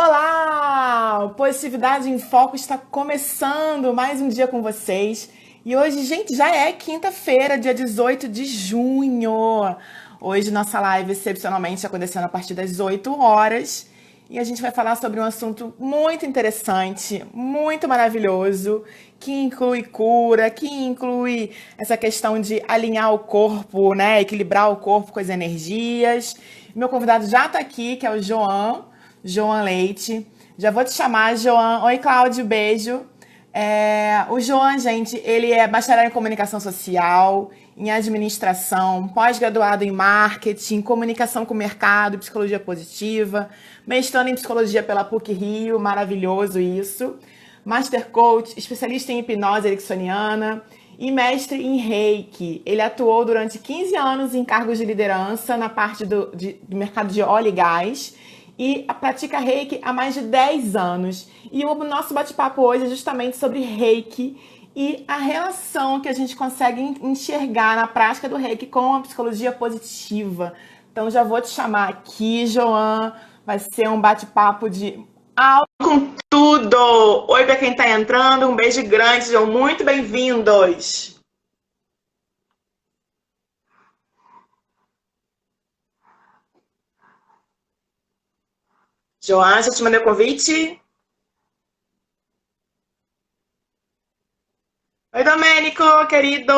Olá! O Positividade em Foco está começando mais um dia com vocês. E hoje, gente, já é quinta-feira, dia 18 de junho. Hoje nossa live excepcionalmente acontecendo a partir das 8 horas. E a gente vai falar sobre um assunto muito interessante, muito maravilhoso, que inclui cura, que inclui essa questão de alinhar o corpo, né? Equilibrar o corpo com as energias. Meu convidado já está aqui, que é o João Leite. Já vou te chamar, João. Oi, Cláudio, beijo. O João, gente, ele é bacharel em comunicação social, em administração, pós-graduado em marketing, comunicação com o mercado, psicologia positiva, mestrando em psicologia pela PUC-Rio, maravilhoso isso. Master coach, especialista em hipnose ericksoniana e mestre em Reiki. Ele atuou durante 15 anos em cargos de liderança na parte do mercado de óleo e gás e pratica Reiki há mais de 10 anos. E o nosso bate-papo hoje é justamente sobre Reiki e a relação que a gente consegue enxergar na prática do Reiki com a psicologia positiva. Então já vou te chamar aqui, João. Vai ser um bate-papo de aula com tudo. Oi para quem está entrando, um beijo grande, sejam muito bem-vindos. João, já te mandei o convite? Oi, Domênico, querido.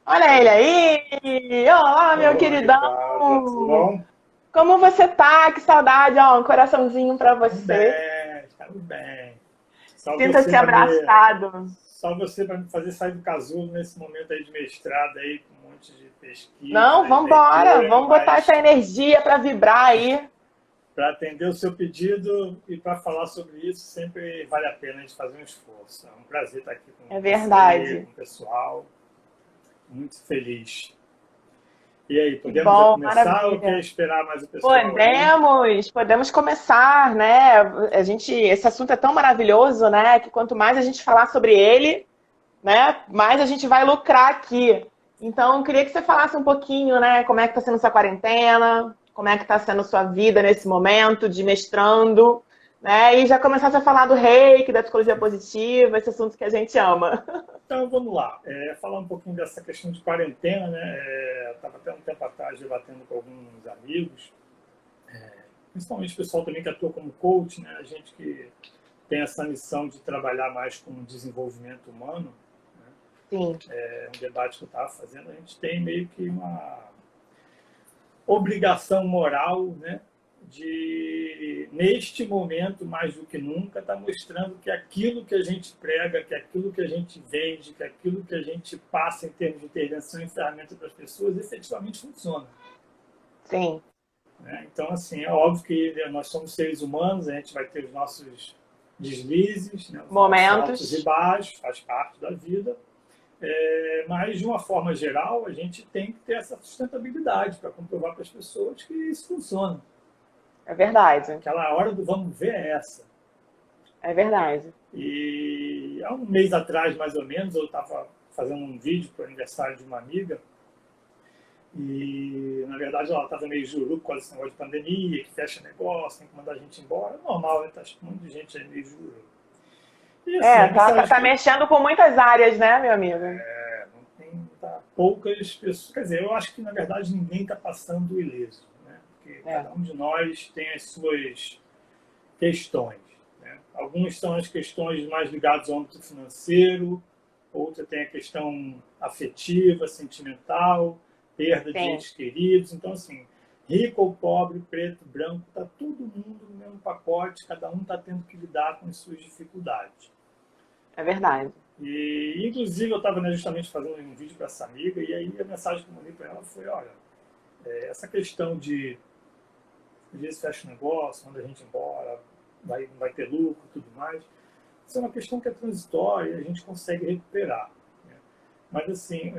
Olha ele aí. Olá, meu Oi, queridão. Cláudia, tudo bom? Como você tá? Que saudade, ó, um coraçãozinho pra você. Estamos bem. Só Sinta-se você para me, abraçado. só você para me fazer sair do casulo nesse momento aí de mestrado aí, com um monte de pesquisa Não, e vambora. leitura, Vamos botar essa mas energia pra vibrar aí. para atender o seu pedido e para falar sobre isso, sempre vale a pena a gente fazer um esforço. É um prazer estar aqui com É você, verdade. com o pessoal. Muito feliz. E aí, Que podemos já bom, começar ou quer maravilha. esperar mais o pessoal aí? Podemos começar, né? Esse assunto é tão maravilhoso, né? Que quanto mais a gente falar sobre ele, né? Mais a gente vai lucrar aqui. Então, eu queria que você falasse um pouquinho, né? Como é que está sendo sua quarentena, como é que está sendo sua vida nesse momento de mestrando, né? E já começasse a falar do reiki, da psicologia positiva, esse assunto que a gente ama. Então, vamos lá. Falar um pouquinho dessa questão de quarentena, né? Estava até um tempo atrás debatendo com alguns amigos, principalmente o pessoal também que atua como coach, né? A gente que tem essa missão de trabalhar mais com o desenvolvimento humano, né? Sim, Um debate que eu estava fazendo, a gente tem meio que uma obrigação moral, né? De, neste momento, mais do que nunca, estar mostrando que aquilo que a gente prega, que aquilo que a gente vende, que aquilo que a gente passa em termos de intervenção e ferramenta para as pessoas, efetivamente funciona. sim. Né? Então, assim, é óbvio que nós somos seres humanos, a gente vai ter os nossos deslizes, né? Os nossos altos e Momentos. baixos, faz parte da vida. Mas, de uma forma geral, a gente tem que ter essa sustentabilidade para comprovar para as pessoas que isso funciona. É verdade. Aquela hora do vamos ver é essa. É verdade. E há um mês atrás, mais ou menos, eu estava fazendo um vídeo para o aniversário de uma amiga e, na verdade, ela estava meio juruco com esse negócio de pandemia, que fecha negócio, tem que mandar a gente embora. É normal, né? Tá um monte de gente aí meio juruco. E, assim, a mensagem Tá mexendo com muitas áreas, né, meu amigo? não tem poucas pessoas... Quer dizer, eu acho que, na verdade, ninguém está passando ileso, né? Porque cada um de nós tem as suas questões. Alguns são as questões mais ligadas ao âmbito financeiro, outra tem a questão afetiva, sentimental, perda de entes queridos. Então, assim, rico ou pobre, preto, branco, está todo mundo no mesmo pacote, cada um está tendo que lidar com as suas dificuldades. É verdade. E, inclusive, eu estava justamente fazendo um vídeo para essa amiga, e aí a mensagem que eu mandei para ela foi, olha, essa questão de às vezes fecha o negócio, manda a gente embora, vai ter lucro e tudo mais. Isso é uma questão que é transitória e a gente consegue recuperar. Né? Mas, assim,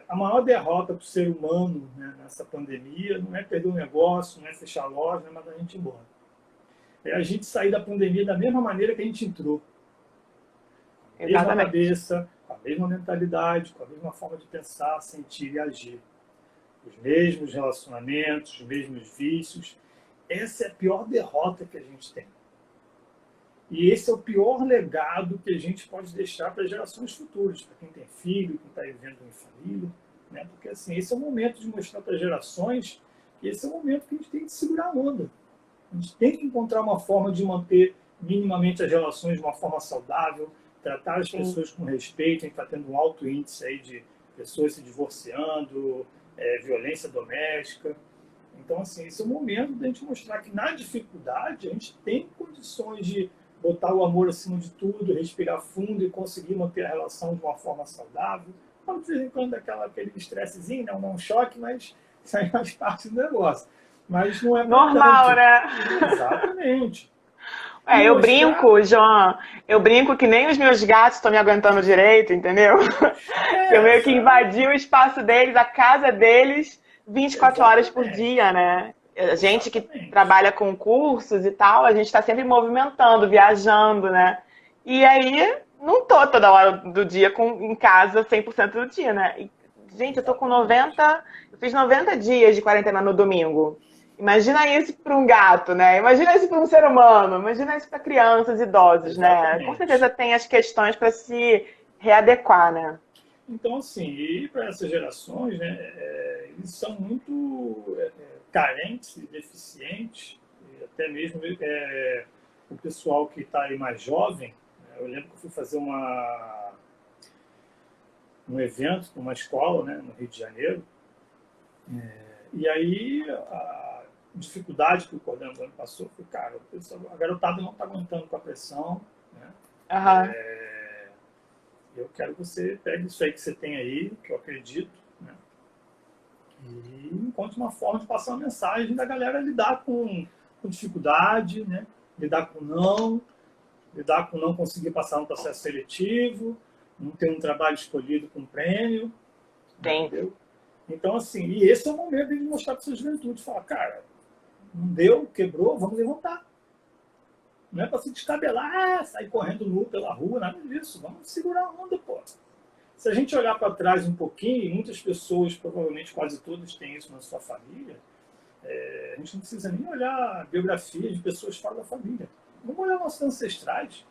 a maior derrota para o ser humano, né, nessa pandemia não é perder o negócio, não é fechar a loja, não é mandar a gente embora. É a gente sair da pandemia da mesma maneira que a gente entrou. Com a mesma cabeça, com a mesma mentalidade, com a mesma forma de pensar, sentir e agir. Os mesmos relacionamentos, os mesmos vícios, essa é a pior derrota que a gente tem. E esse é o pior legado que a gente pode deixar para gerações futuras, para quem tem filho, quem está vivendo em família, né? Porque assim, esse é o momento de mostrar para as gerações que esse é o momento que a gente tem que segurar a onda. A gente tem que encontrar uma forma de manter minimamente as relações de uma forma saudável, tratar as pessoas com respeito. A gente está tendo um alto índice aí de pessoas se divorciando, violência doméstica. Então, assim, esse é o momento da gente mostrar que na dificuldade a gente tem condições de botar o amor acima de tudo, respirar fundo e conseguir manter a relação de uma forma saudável. Então, de vez em quando, aquele estressezinho, não é um choque, mas isso aí faz parte do negócio. Mas não é Normal, tanto. né? Exatamente. E Eu mostrar... brinco, João. Eu brinco que nem os meus gatos estão me aguentando direito, entendeu? Que eu meio que sabe? invadi o espaço deles, a casa deles, 24 horas por Exatamente. dia, né? A gente que Exatamente. trabalha com cursos e tal, a gente está sempre movimentando, viajando, né? E aí, não tô toda hora do dia em casa 100% do dia, né? E, gente, eu tô com Exatamente. 90, eu fiz 90 dias de quarentena no domingo. Imagina isso para um gato, né? Imagina isso para um ser humano, imagina isso para crianças, idosos, né? Com certeza Exatamente. tem as questões para se readequar, né? Então, assim, e para essas gerações, né, eles são muito carentes e deficientes, e até mesmo o pessoal que está aí mais jovem. Né, eu lembro que eu fui fazer um evento numa escola, né, no Rio de Janeiro, e aí a dificuldade que o coordenador passou foi, cara, a garotada não está aguentando com a pressão, né? Aham. Eu quero que você pegue isso aí que você tem aí, que eu acredito, né? E encontre uma forma de passar uma mensagem da galera lidar com dificuldade, né? Lidar com não conseguir passar um processo seletivo, não ter um trabalho escolhido com prêmio, Sim. entendeu? Então, assim, e esse é o momento de mostrar para a sua juventude, falar, cara, não deu, quebrou, vamos levantar. Não é para se descabelar, sair correndo nu pela rua, nada disso. Vamos segurar a onda, pô. Se a gente olhar para trás um pouquinho, e muitas pessoas, provavelmente quase todas, têm isso na sua família, a gente não precisa nem olhar a biografia de pessoas fora da família. Vamos olhar nossos ancestrais,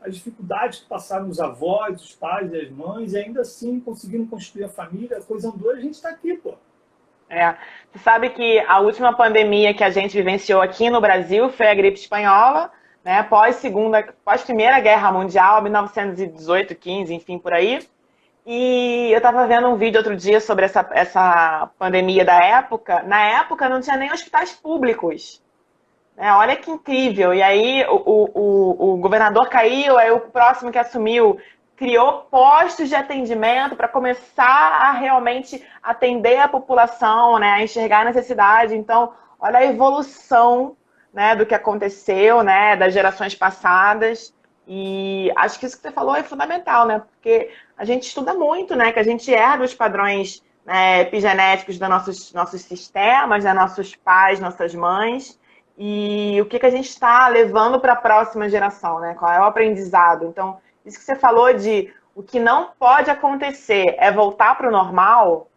as dificuldades que passaram os avós, os pais e as mães, e ainda assim conseguiram construir a família, a coisa andou, e a gente está aqui, pô. É. Você sabe que a última pandemia que a gente vivenciou aqui no Brasil foi a gripe espanhola, né? Pós Primeira Guerra Mundial, 1918, 15, enfim, por aí. E eu estava vendo um vídeo outro dia sobre essa pandemia da época. Na época não tinha nem hospitais públicos. Né? Olha que incrível. E aí o governador caiu, aí o próximo que assumiu criou postos de atendimento para começar a realmente atender a população, né? A enxergar a necessidade. Então, olha a evolução, né, do que aconteceu, né, das gerações passadas. E acho que isso que você falou é fundamental, né? Porque a gente estuda muito, né? Que a gente herda os padrões, né, epigenéticos dos nossos sistemas, né, nossos pais, nossas mães, e o que a gente está levando para a próxima geração, né? Qual é o aprendizado? Então, isso que você falou de o que não pode acontecer é voltar para o normal,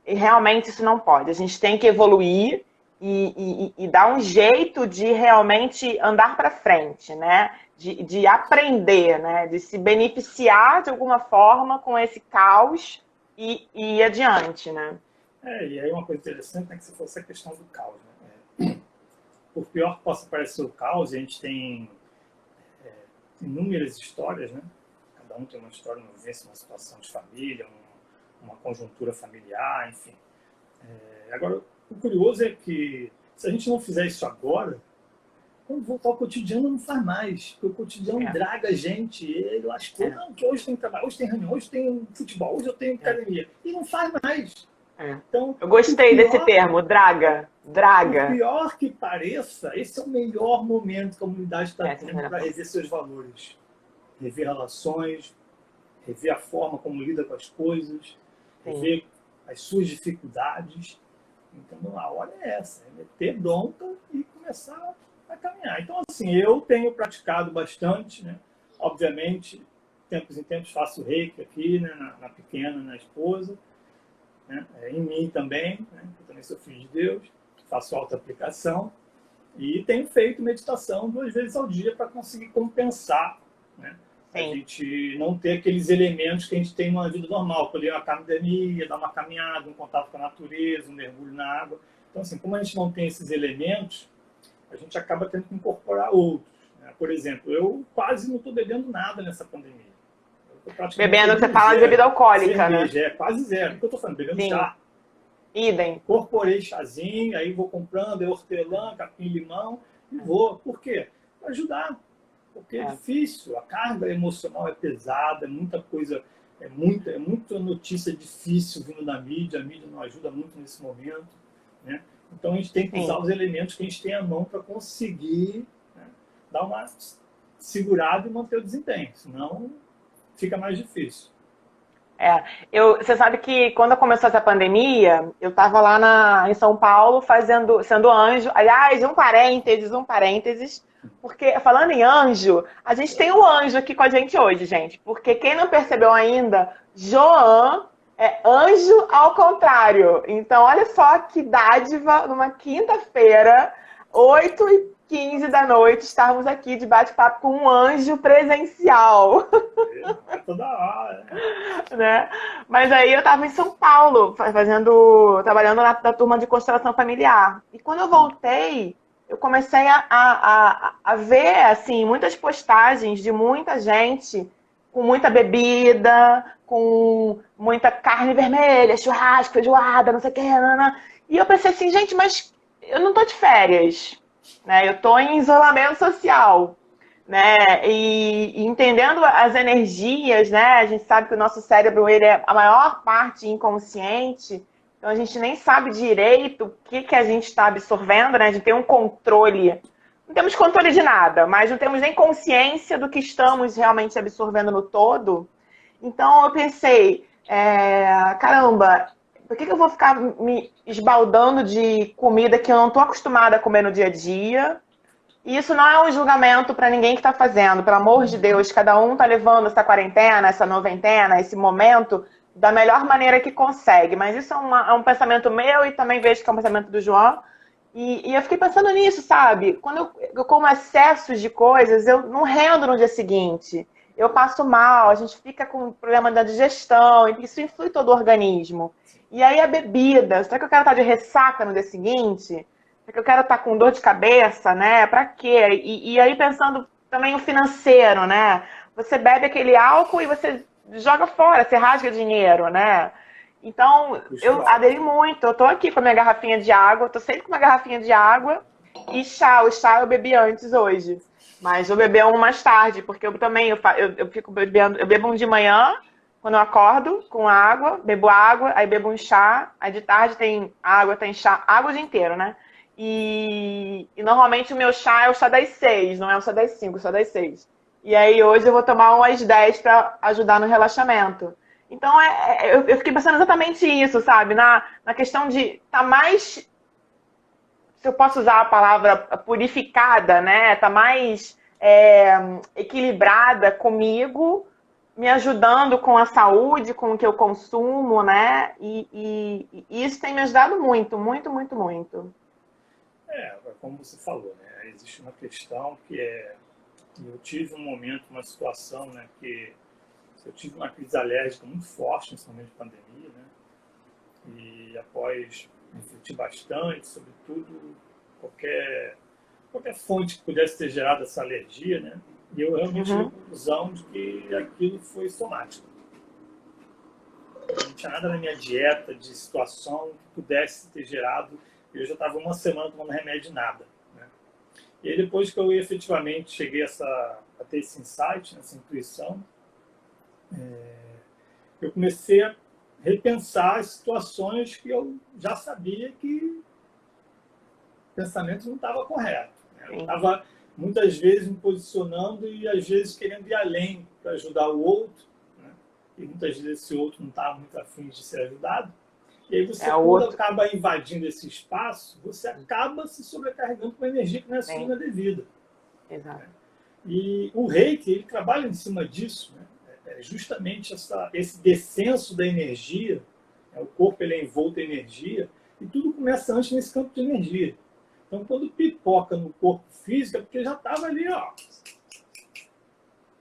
e realmente isso não pode. A gente tem que evoluir e dar um jeito de realmente andar para frente, né? De aprender, né? De se beneficiar de alguma forma com esse caos e ir adiante, né? E aí uma coisa interessante é que você falou essa questão do caos, né? Por pior que possa parecer o caos, a gente tem inúmeras histórias, né? Cada um tem uma história, uma vivência, uma situação de família, uma conjuntura familiar, enfim. Agora, o curioso é que se a gente não fizer isso agora, quando voltar ao cotidiano não faz mais, porque o cotidiano É, draga a gente, e ele lascou, é, não, que hoje tem trabalho, hoje tem reunião, hoje tem futebol, hoje eu tenho é, academia, e não faz mais. é. Então, Eu por gostei desse pior, termo, draga, por draga. pior que pareça, esse é o melhor momento que a humanidade está Essa tendo para geração. rever seus valores, rever relações, rever a forma como lida com as coisas, Sim. rever as suas dificuldades. Então, a hora é essa, é meter bronca e começar a caminhar. Então, assim, eu tenho praticado bastante, né? Obviamente, tempos em tempos faço reiki aqui, né? Na pequena, na esposa, né? Em mim também, né? Eu também sou filho de Deus, faço auto-aplicação. E tenho feito meditação 2 vezes ao dia para conseguir compensar, né? A Sim. gente não ter aqueles elementos que a gente tem numa vida normal, poder ir à academia, dar uma caminhada, um contato com a natureza, um mergulho na água. Então, assim, como a gente não tem esses elementos, a gente acaba tendo que incorporar outros, né? Por exemplo, eu quase não estou bebendo nada nessa pandemia. Eu tô praticamente Bebendo, você bebendo fala de bebida zero. alcoólica, né? Cerveja, é quase zero. O que eu estou falando? Bebendo Sim. chá. Idem. Incorporei chazinho, aí vou comprando hortelã, capim-limão e vou. Por quê? Para ajudar. Porque é difícil, a carga emocional é pesada, é muita coisa, muita notícia difícil vindo da mídia, a mídia não ajuda muito nesse momento, né? Então a gente tem que usar os elementos que a gente tem à mão para conseguir, né, dar uma segurada e manter o desempenho, senão fica mais difícil. Você sabe que quando começou essa pandemia, eu estava lá em São Paulo sendo anjo. Aliás, um parênteses, porque falando em anjo, a gente tem um anjo aqui com a gente hoje, gente. Porque quem não percebeu ainda, Joan é anjo ao contrário. Então, olha só que dádiva, numa quinta-feira, 8h15 da noite, estarmos aqui de bate-papo com um anjo presencial. É toda hora, Né? Mas aí eu estava em São Paulo, trabalhando na turma de constelação familiar. E quando eu voltei, eu comecei a ver assim muitas postagens de muita gente com muita bebida, com muita carne vermelha, churrasco, feijoada, não sei o que. E eu pensei assim, gente, mas eu não tô de férias, né? Eu tô em isolamento social, né? E entendendo as energias, né? A gente sabe que o nosso cérebro ele é a maior parte inconsciente, então a gente nem sabe direito o que a gente está absorvendo, né? A gente tem um controle, não temos controle de nada, mas não temos nem consciência do que estamos realmente absorvendo no todo. Então eu pensei, caramba, por que eu vou ficar me esbaldando de comida que eu não estou acostumada a comer no dia a dia? E isso não é um julgamento para ninguém que está fazendo, pelo amor de Deus, cada um está levando essa quarentena, essa noventena, esse momento da melhor maneira que consegue. Mas isso é um pensamento meu e também vejo que é um pensamento do João. E eu fiquei pensando nisso, sabe? Quando eu como excessos de coisas, eu não rendo no dia seguinte. Eu passo mal, a gente fica com problema da digestão, e isso influi todo o organismo. E aí a bebida, será que eu quero estar de ressaca no dia seguinte? Porque eu quero estar com dor de cabeça, né? Pra quê? E aí pensando também o financeiro, né? Você bebe aquele álcool e você joga fora, você rasga dinheiro, né? Então, eu aderi muito. Eu tô aqui com a minha garrafinha de água, tô sempre com uma garrafinha de água e chá. O chá eu bebi antes hoje, mas vou beber um mais tarde, porque eu também eu fico bebendo, eu bebo um de manhã, quando eu acordo, com água, bebo água, aí bebo um chá, aí de tarde tem água, tem chá, água o dia inteiro, né? E normalmente o meu chá é o chá das 6, não é o chá das 5, o chá das 6. E aí hoje eu vou tomar um às 10 para ajudar no relaxamento. Então eu fiquei pensando exatamente isso, sabe? Na questão de estar mais, se eu posso usar a palavra purificada, né? Tá mais equilibrada comigo, me ajudando com a saúde, com o que eu consumo, né? E isso tem me ajudado muito, muito, muito, muito. Como você falou, né? Existe uma questão que eu tive um momento, uma situação, né, que eu tive uma crise alérgica muito forte nesse momento de pandemia, né? E após refletir bastante sobre tudo, qualquer fonte que pudesse ter gerado essa alergia, né? E eu realmente tive a conclusão de que aquilo foi somático. Não tinha nada na minha dieta de situação que pudesse ter gerado. Eu já estava uma semana tomando remédio e nada, né? E aí depois que eu efetivamente cheguei a ter esse insight, essa intuição, eu comecei a repensar as situações que eu já sabia que o pensamento não estava correto, né? Eu estava muitas vezes me posicionando e às vezes querendo ir além para ajudar o outro, né? E muitas vezes esse outro não estava muito afim de ser ajudado. E aí você, quando acaba invadindo esse espaço, você acaba se sobrecarregando com uma energia que não é sua na devida. Exato. Né? E o Reiki, ele trabalha em cima disso, né? Justamente esse descenso da energia, né? O corpo ele é envolto em energia, e tudo começa antes nesse campo de energia. Então, quando pipoca no corpo físico, é porque já estava ali, ó.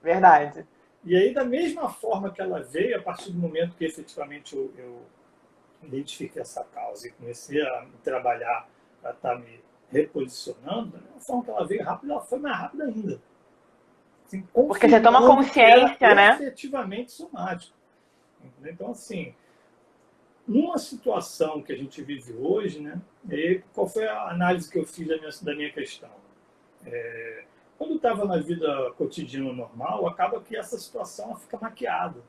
Verdade. E aí, da mesma forma que ela veio, a partir do momento que efetivamente eu identifiquei essa causa e comecei a me trabalhar para estar me reposicionando, da mesma forma que ela veio rápido, ela foi mais rápida ainda. Assim, Porque você toma confirmando que era consciência, né? efetivamente somático. Entendeu? Então, assim, numa situação que a gente vive hoje, né? E qual foi a análise que eu fiz da minha questão? Quando estava na vida cotidiana normal, acaba que essa situação ela fica maquiada.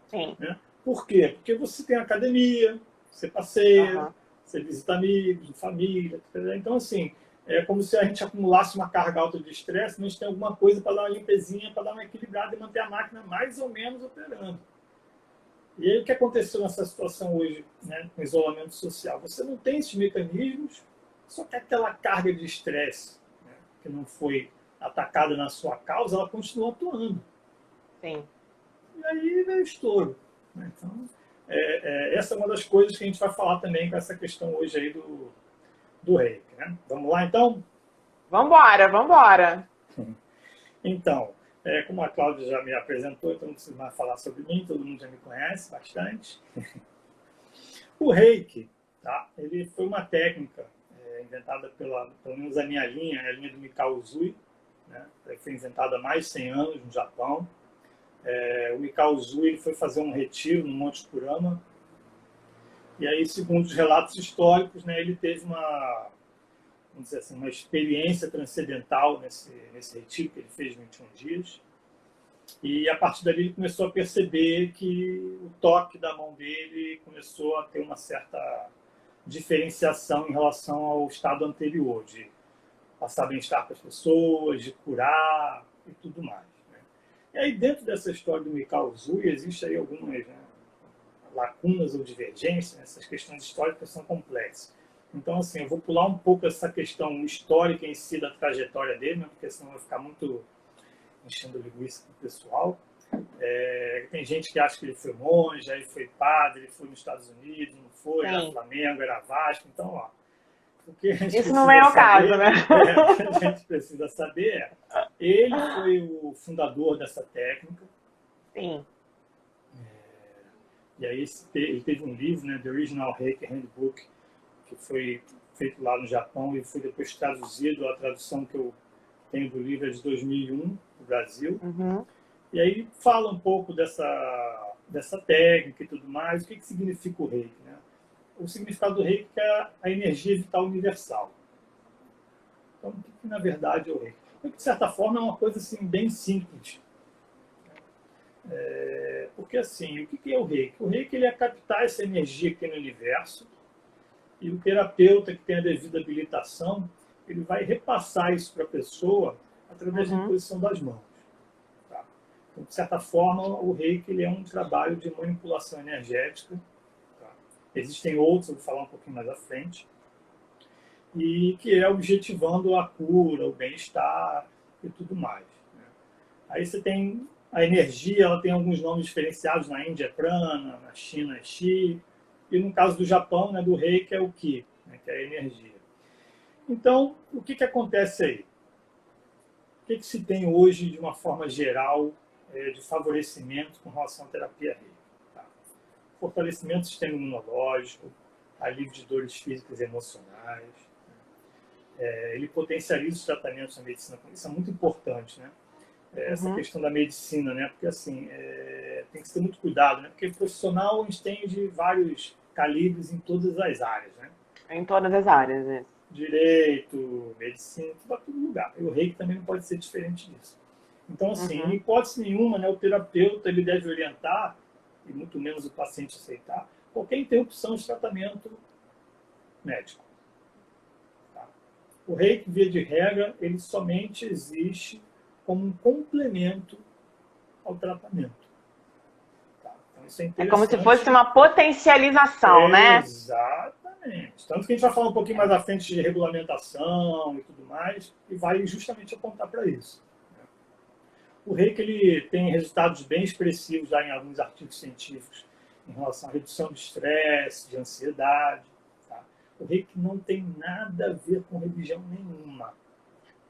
Sim. Né? Por quê? Porque você tem academia, você passeia, Uhum. você visita amigos, família. Então, assim, é como se a gente acumulasse uma carga alta de estresse, mas a gente tem alguma coisa para dar uma limpezinha, para dar uma equilibrada e manter a máquina mais ou menos operando. E aí o que aconteceu nessa situação hoje, né, com isolamento social? Você não tem esses mecanismos, só que aquela carga de estresse, né, que não foi atacada na sua causa, ela continua atuando. Sim. E aí veio estouro. Né? Então, essa é uma das coisas que a gente vai falar também com essa questão hoje aí do reiki. Né? Vamos lá, então? Vambora, vambora. Então, como a Cláudia já me apresentou, então não preciso mais falar sobre mim, todo mundo já me conhece bastante. O reiki, tá? Ele foi uma técnica inventada pelo menos a minha linha, a linha do Mikao Usui, né? Foi inventada há mais de 100 anos no Japão. O Mikao Usui ele foi fazer um retiro no Monte Kurama, e aí, segundo os relatos históricos, né, ele teve vamos dizer assim, uma experiência transcendental nesse retiro que ele fez 21 dias. E a partir dali ele começou a perceber que o toque da mão dele começou a ter uma certa diferenciação em relação ao estado anterior, de passar bem-estar para as pessoas, de curar e tudo mais. Né? E aí, dentro dessa história do Mikao Usui, existe aí algumas, né, lacunas ou divergências, né? Essas questões históricas são complexas. Então, assim, eu vou pular um pouco essa questão histórica em si da trajetória dele, né? Porque senão vai ficar muito enchendo linguiça para o pessoal. Tem gente que acha que ele foi monge, aí foi padre, ele foi nos Estados Unidos, não foi, era Flamengo, era Vasco. Então, ó, o que a gente Isso não é o saber, caso, né? O que a gente precisa saber ele foi o fundador dessa técnica. Sim. E aí ele teve um livro, né, The Original Reiki Handbook, que foi feito lá no Japão e foi depois traduzido. A tradução que eu tenho do livro é de 2001, no Brasil. Uhum. E aí fala um pouco dessa técnica e tudo mais. O que significa o reiki? Né? O significado do reiki é a energia vital universal. Então, o que na verdade é o reiki? De certa forma, é uma coisa assim, bem simples. Porque assim, o que é o reiki? O reiki ele é captar essa energia que tem no universo, e o terapeuta que tem a devida habilitação, ele vai repassar isso para a pessoa através da imposição das mãos. Tá? Então, de certa forma, o reiki ele é um trabalho de manipulação energética. Tá? Existem outros, eu vou falar um pouquinho mais à frente, e que é objetivando a cura, o bem-estar e tudo mais. Né? Aí você tem a energia, ela tem alguns nomes diferenciados. Na Índia é prana, na China é chi, e no caso do Japão, né, do reiki, é o ki, né, que é a energia. Então, o que acontece aí? O que se tem hoje, de uma forma geral, de favorecimento com relação à terapia reiki? Tá? Fortalecimento do sistema imunológico, alívio de dores físicas e emocionais. Ele potencializa os tratamentos da medicina. Isso é muito importante, né? Essa questão da medicina, né? Porque assim, tem que ter muito cuidado, né? Porque profissional a gente tem de vários calibres em todas as áreas, né? Em todas as áreas, né? Direito, medicina, tudo a todo lugar. E o reiki também não pode ser diferente disso. Então, assim, em hipótese nenhuma, né, o terapeuta ele deve orientar, e muito menos o paciente aceitar, qualquer interrupção de tratamento médico. Tá? O reiki, via de regra, ele somente existe como um complemento ao tratamento. Tá? Então, isso é interessante. É como se fosse uma potencialização, né? Exatamente. Tanto que a gente vai falar um pouquinho mais à frente de regulamentação e tudo mais, e vai justamente apontar para isso. O reiki ele tem resultados bem expressivos já em alguns artigos científicos em relação à redução de estresse, de ansiedade. Tá? O reiki não tem nada a ver com religião nenhuma.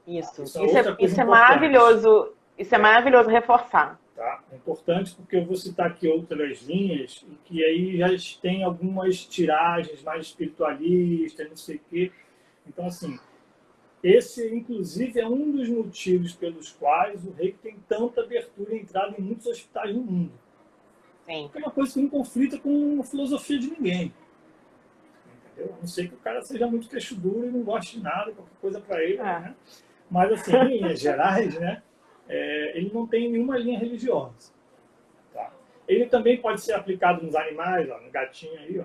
Isso. Isso é outra coisa Isso é importante. maravilhoso. Isso é maravilhoso reforçar. Tá? É importante porque eu vou citar aqui outras linhas e que aí já tem algumas tiragens mais espiritualistas, não sei o quê. Então, assim, esse, inclusive, é um dos motivos pelos quais o reiki tem tanta abertura e entrada em muitos hospitais no mundo. Sim. É uma coisa que não conflita com a filosofia de ninguém. Entendeu? A não ser que o cara seja muito queixo duro e não goste de nada, qualquer coisa para ele. Né? Mas, assim, em linhas gerais, né, ele não tem nenhuma linha religiosa. Tá? Ele também pode ser aplicado nos animais, ó, no gatinho aí, ó.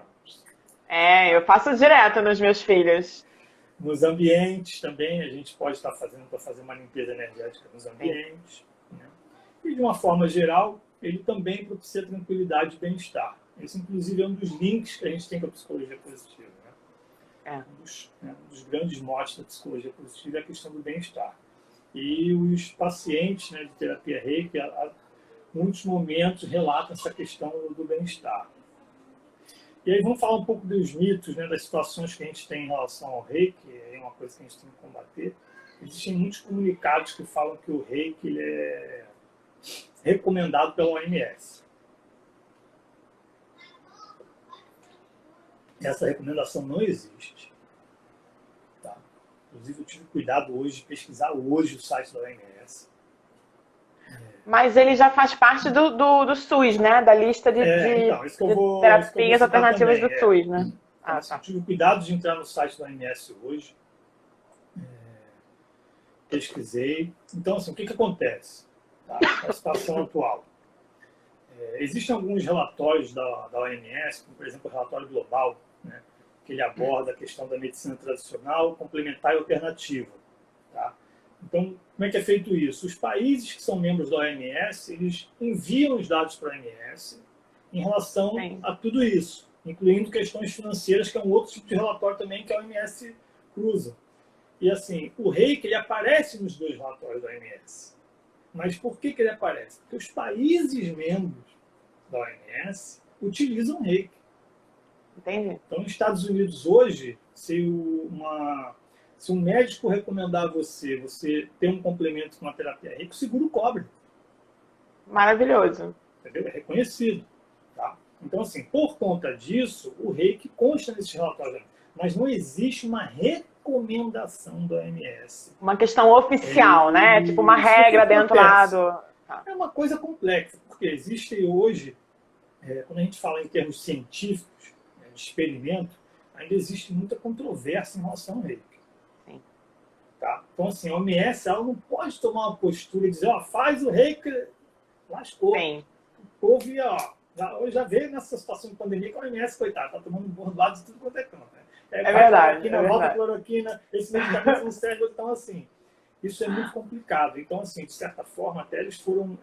Eu faço direto nos meus filhos. Nos ambientes também, a gente pode estar fazendo para fazer uma limpeza energética nos ambientes. Né? E, de uma forma geral, ele também propicia tranquilidade e bem-estar. Esse, inclusive, é um dos links que a gente tem com a psicologia positiva. Né? Um dos grandes motes da psicologia positiva é a questão do bem-estar. E os pacientes, né, de terapia reiki, a muitos momentos relatam essa questão do bem-estar. E aí vamos falar um pouco dos mitos, né, das situações que a gente tem em relação ao reiki, é uma coisa que a gente tem que combater. Existem muitos comunicados que falam que o reiki ele é recomendado pela OMS. Essa recomendação não existe. Tá? Inclusive, eu tive cuidado hoje de pesquisar hoje o site da OMS. Mas ele já faz parte do SUS, né? Da lista de terapias alternativas do SUS, né? Então, eu tive cuidado de entrar no site da OMS hoje. Pesquisei. Então, assim, o que acontece? Tá? A situação atual. Existem alguns relatórios da OMS, como, por exemplo, o relatório global, né, que ele aborda a questão da medicina tradicional, complementar e alternativa. Tá? Então, como é que é feito isso? Os países que são membros da OMS, eles enviam os dados para a OMS em relação a tudo isso, incluindo questões financeiras, que é um outro tipo de relatório também que a OMS cruza. E assim, o reiki ele aparece nos dois relatórios da OMS. Mas por que ele aparece? Porque os países membros da OMS utilizam reiki. Entendi. Então, nos Estados Unidos hoje, se um médico recomendar a você ter um complemento com uma terapia reiki, o seguro cobre. Maravilhoso. Entendeu? É reconhecido. Tá? Então, assim, por conta disso, o reiki consta nesses relatórios. Mas não existe uma recomendação da OMS. Uma questão oficial, né? Tipo uma regra dentro lá do... É uma coisa complexa, porque existe hoje, quando a gente fala em termos científicos, né, de experimento, ainda existe muita controvérsia em relação ao reiki. Sim. Tá? Então, assim, a OMS ela não pode tomar uma postura e dizer, ó, faz o reiki, lascou. Sim. O povo ia, hoje já veio nessa situação de pandemia que a OMS, coitada, tá tomando bordoado de tudo quanto é canto. Né? É verdade. Volta cloroquina, esse medicamento não serve, então, assim, isso é muito complicado. Então, assim, de certa forma, até eles foram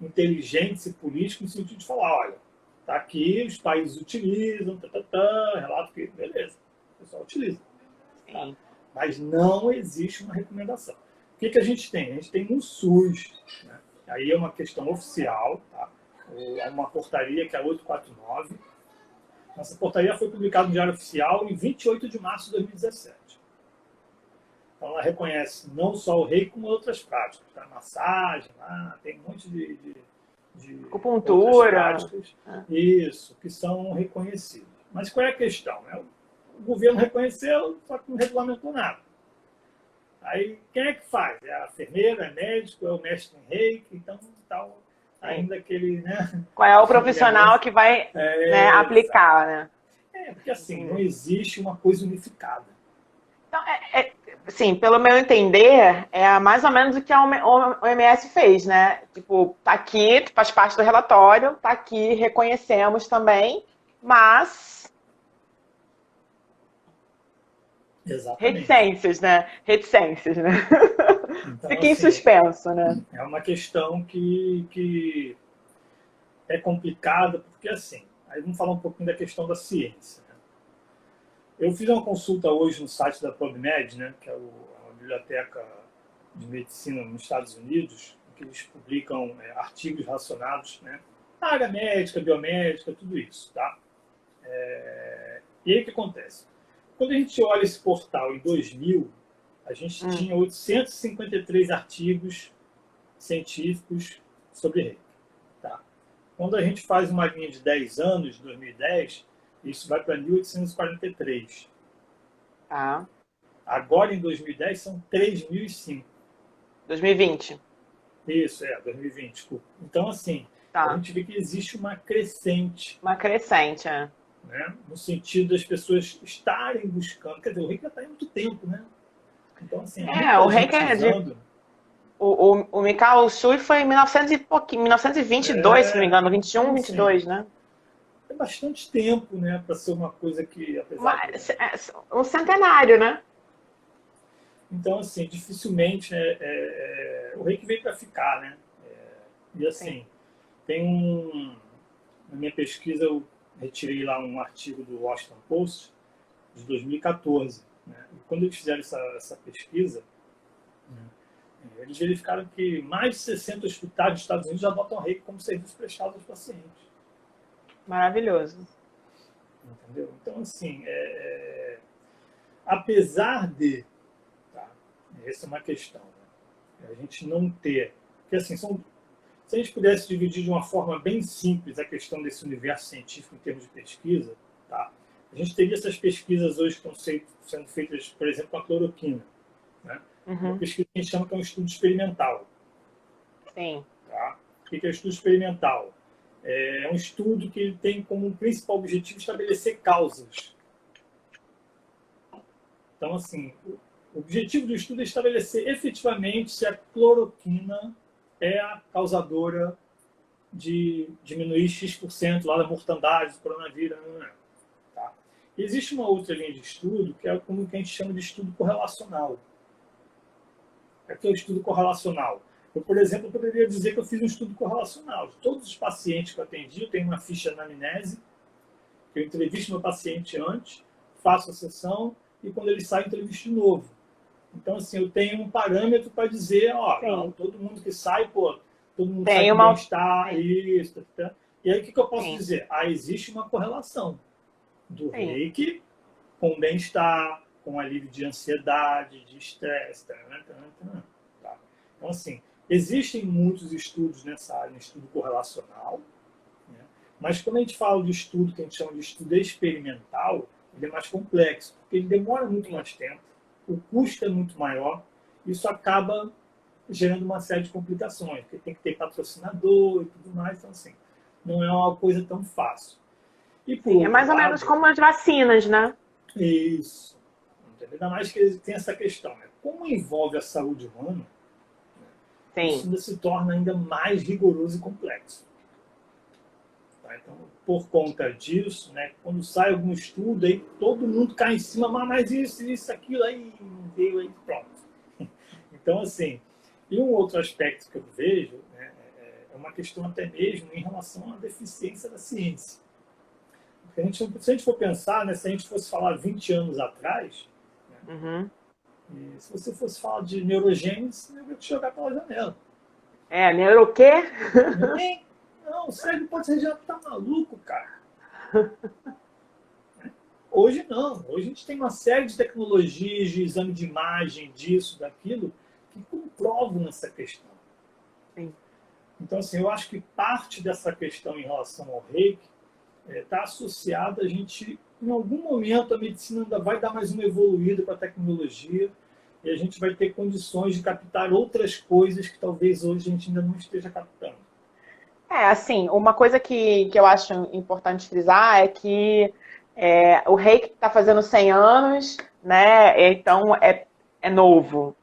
inteligentes e políticos no sentido de falar, olha, tá aqui, os países utilizam, relato que, beleza, o pessoal utiliza. Tá? Mas não existe uma recomendação. O que a gente tem? A gente tem um SUS, né? Aí é uma questão oficial, tá? Uma portaria que é a 849. Essa portaria foi publicada no Diário Oficial em 28 de março de 2017. Então, ela reconhece não só o reiki, como outras práticas. Tá? Massagem, tem um monte de acupuntura. Práticas, isso, que são reconhecidas. Mas qual é a questão? O governo reconheceu, só que não regulamentou nada. Aí, quem é que faz? É a enfermeira, é médico, é o mestre em reiki, então, tal, ainda aquele, né? Qual é o profissional que vai aplicar, né? Porque assim, não existe uma coisa unificada. Então, sim, pelo meu entender, é mais ou menos o que a OMS fez, né? Tipo, tá aqui, faz parte do relatório, tá aqui, reconhecemos também, mas... Exatamente. Reticências, né? Então, Fica em assim, suspenso, né? É uma questão que é complicada, porque assim, aí vamos falar um pouquinho da questão da ciência. Né? Eu fiz uma consulta hoje no site da PubMed, né, que é uma biblioteca de medicina nos Estados Unidos, que eles publicam artigos relacionados, né, à área médica, biomédica, tudo isso. Tá? E aí o que acontece? quando a gente olha esse portal em 2000, a gente tinha 853 artigos científicos sobre reiki. Tá? Quando a gente faz uma linha de 10 anos, 2010, isso vai para 1843. Tá. Agora, em 2010, são 3.005. 2020. Isso, 2020. Desculpa. Então, assim, Tá. a gente vê que existe uma crescente. Uma crescente, é. Né? No sentido das pessoas estarem buscando. Quer dizer, o reiki já está há muito tempo, né? Então, assim, o reiki é de... O Mikao Usui foi em 1900 e pouquinho, 1922, se não me engano, 21, então, 22, assim, né? É bastante tempo, né, para ser uma coisa que, apesar de... Um centenário, né? Então, assim, dificilmente o reiki veio para ficar, né? E assim, tem na minha pesquisa eu retirei lá um artigo do Washington Post de 2014. Né? E quando eles fizeram essa pesquisa, eles verificaram que mais de 60 hospitais dos Estados Unidos já adotam reiki como serviço prestado aos pacientes. Maravilhoso. Entendeu? Então, assim, apesar de... Tá, essa é uma questão. Né? A gente não ter... Porque, assim, se a gente pudesse dividir de uma forma bem simples a questão desse universo científico em termos de pesquisa, tá? A gente teria essas pesquisas hoje que estão sendo feitas, por exemplo, com a cloroquina. Né? Uma pesquisa que a gente chama que é um estudo experimental. Sim. Tá? O que é o estudo experimental? É um estudo que tem como principal objetivo estabelecer causas. Então, assim, o objetivo do estudo é estabelecer efetivamente se a cloroquina é a causadora de diminuir X% lá da mortandade do coronavírus. Tá? Existe uma outra linha de estudo que é como que a gente chama de estudo correlacional. O que é o estudo correlacional? Eu, por exemplo, poderia dizer que eu fiz um estudo correlacional. De todos os pacientes que eu atendi, eu tenho uma ficha de anamnese, que eu entrevisto meu paciente antes, faço a sessão e quando ele sai, eu entrevisto de novo. Então, assim, eu tenho um parâmetro para dizer, não, todo mundo que sai, todo mundo sai com bem-estar, isso, tá. E aí o que eu posso dizer? Existe uma correlação do reiki com bem-estar, com alívio de ansiedade, de estresse, tá. Então, assim, existem muitos estudos nessa área, no estudo correlacional, né? Mas quando a gente fala de estudo que a gente chama de estudo experimental, ele é mais complexo, porque ele demora muito mais tempo, o custo é muito maior, isso acaba gerando uma série de complicações, porque tem que ter patrocinador e tudo mais, então assim, não é uma coisa tão fácil. E por é mais ou menos como as vacinas, né? Isso. Ainda mais que tem essa questão, né? Como envolve a saúde humana, isso ainda se torna ainda mais rigoroso e complexo. Tá? Então, por conta disso, né, quando sai algum estudo, aí todo mundo cai em cima, mas isso, aquilo, aí veio, aí pronto. Então, assim, e um outro aspecto que eu vejo, né, é uma questão até mesmo em relação à deficiência da ciência. Porque se a gente for pensar, né, se a gente fosse falar 20 anos atrás, né, e se você fosse falar de neurogênese, eu ia te jogar pela janela. Neuro o quê? Não, o cérebro pode ser já tá maluco, cara. Hoje não. Hoje a gente tem uma série de tecnologias de exame de imagem, disso, daquilo, que comprovam essa questão. Sim. Então, assim, eu acho que parte dessa questão em relação ao reiki está associada a gente, em algum momento, a medicina ainda vai dar mais uma evoluída para a tecnologia e a gente vai ter condições de captar outras coisas que talvez hoje a gente ainda não esteja captando. Assim, uma coisa que eu acho importante frisar é que o reiki está fazendo 100 anos, né? Então é novo.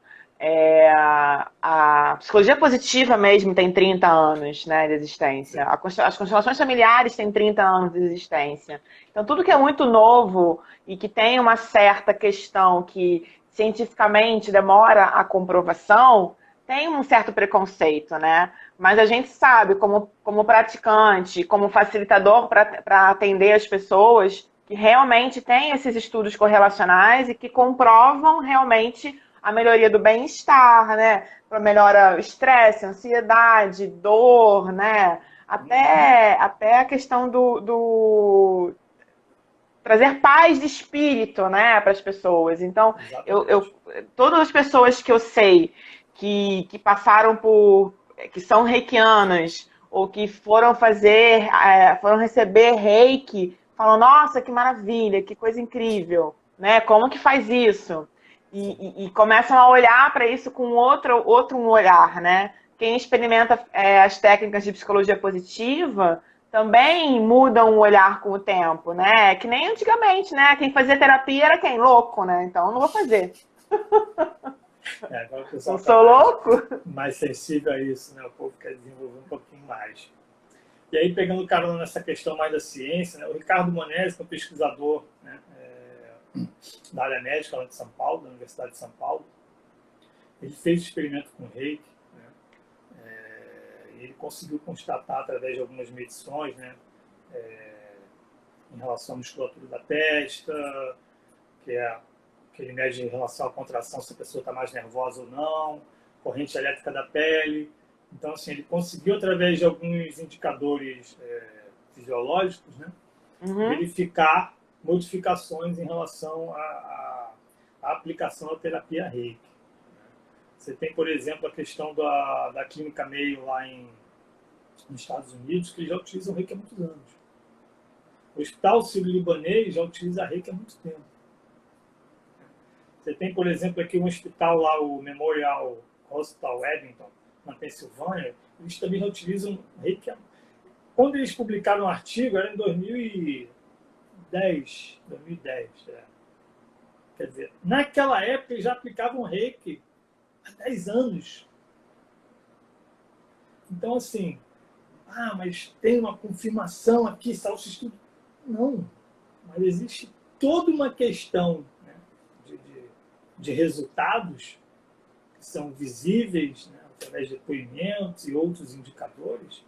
A psicologia positiva mesmo tem 30 anos, né, de existência. As constelações familiares têm 30 anos de existência. Então, tudo que é muito novo e que tem uma certa questão que cientificamente demora a comprovação, tem um certo preconceito, né? Mas a gente sabe, como praticante, como facilitador para atender as pessoas, que realmente tem esses estudos correlacionais e que comprovam realmente a melhoria do bem-estar, né? Melhora o estresse, ansiedade, dor, né? Até a questão trazer paz de espírito, né, para as pessoas. Então, todas as pessoas que eu sei que passaram por, que são reikianas, ou que foram foram receber reiki, falam, nossa, que maravilha, que coisa incrível, né? Como que faz isso? E começam a olhar para isso com outro olhar, né? Quem experimenta as técnicas de psicologia positiva também mudam o olhar com o tempo, né? Que nem antigamente, né? Quem fazia terapia era quem? Louco, né? Então eu não vou fazer. Agora o pessoal Não tá sou louco? mais sensível a isso, né? O povo quer desenvolver um pouquinho mais. E aí, pegando carona nessa questão mais da ciência, né? O Ricardo Monesi, que é um pesquisador, né? Da área médica lá de São Paulo, da Universidade de São Paulo, ele fez experimento com reiki, né? E ele conseguiu constatar, através de algumas medições, né? Em relação à musculatura da testa, que ele mede em relação à contração, se a pessoa está mais nervosa ou não, corrente elétrica da pele. Então, assim, ele conseguiu, através de alguns indicadores fisiológicos, né, verificar modificações em relação à aplicação da terapia Reiki. Você tem, por exemplo, a questão da clínica Mayo lá nos Estados Unidos, que já utilizam Reiki há muitos anos. O Hospital Sírio-Libanês já utiliza Reiki há muito tempo. Você tem, por exemplo, aqui um hospital lá, o Memorial Hospital Eddington, na Pensilvânia, eles também já utilizam Reiki. Quando eles publicaram um artigo, era em 2010. Quer dizer, naquela época eles já aplicavam Reiki há 10 anos. Então, assim, mas tem uma confirmação aqui, salto estudo. Não, mas existe toda uma questão, né, de resultados que são visíveis, né, através de depoimentos e outros indicadores,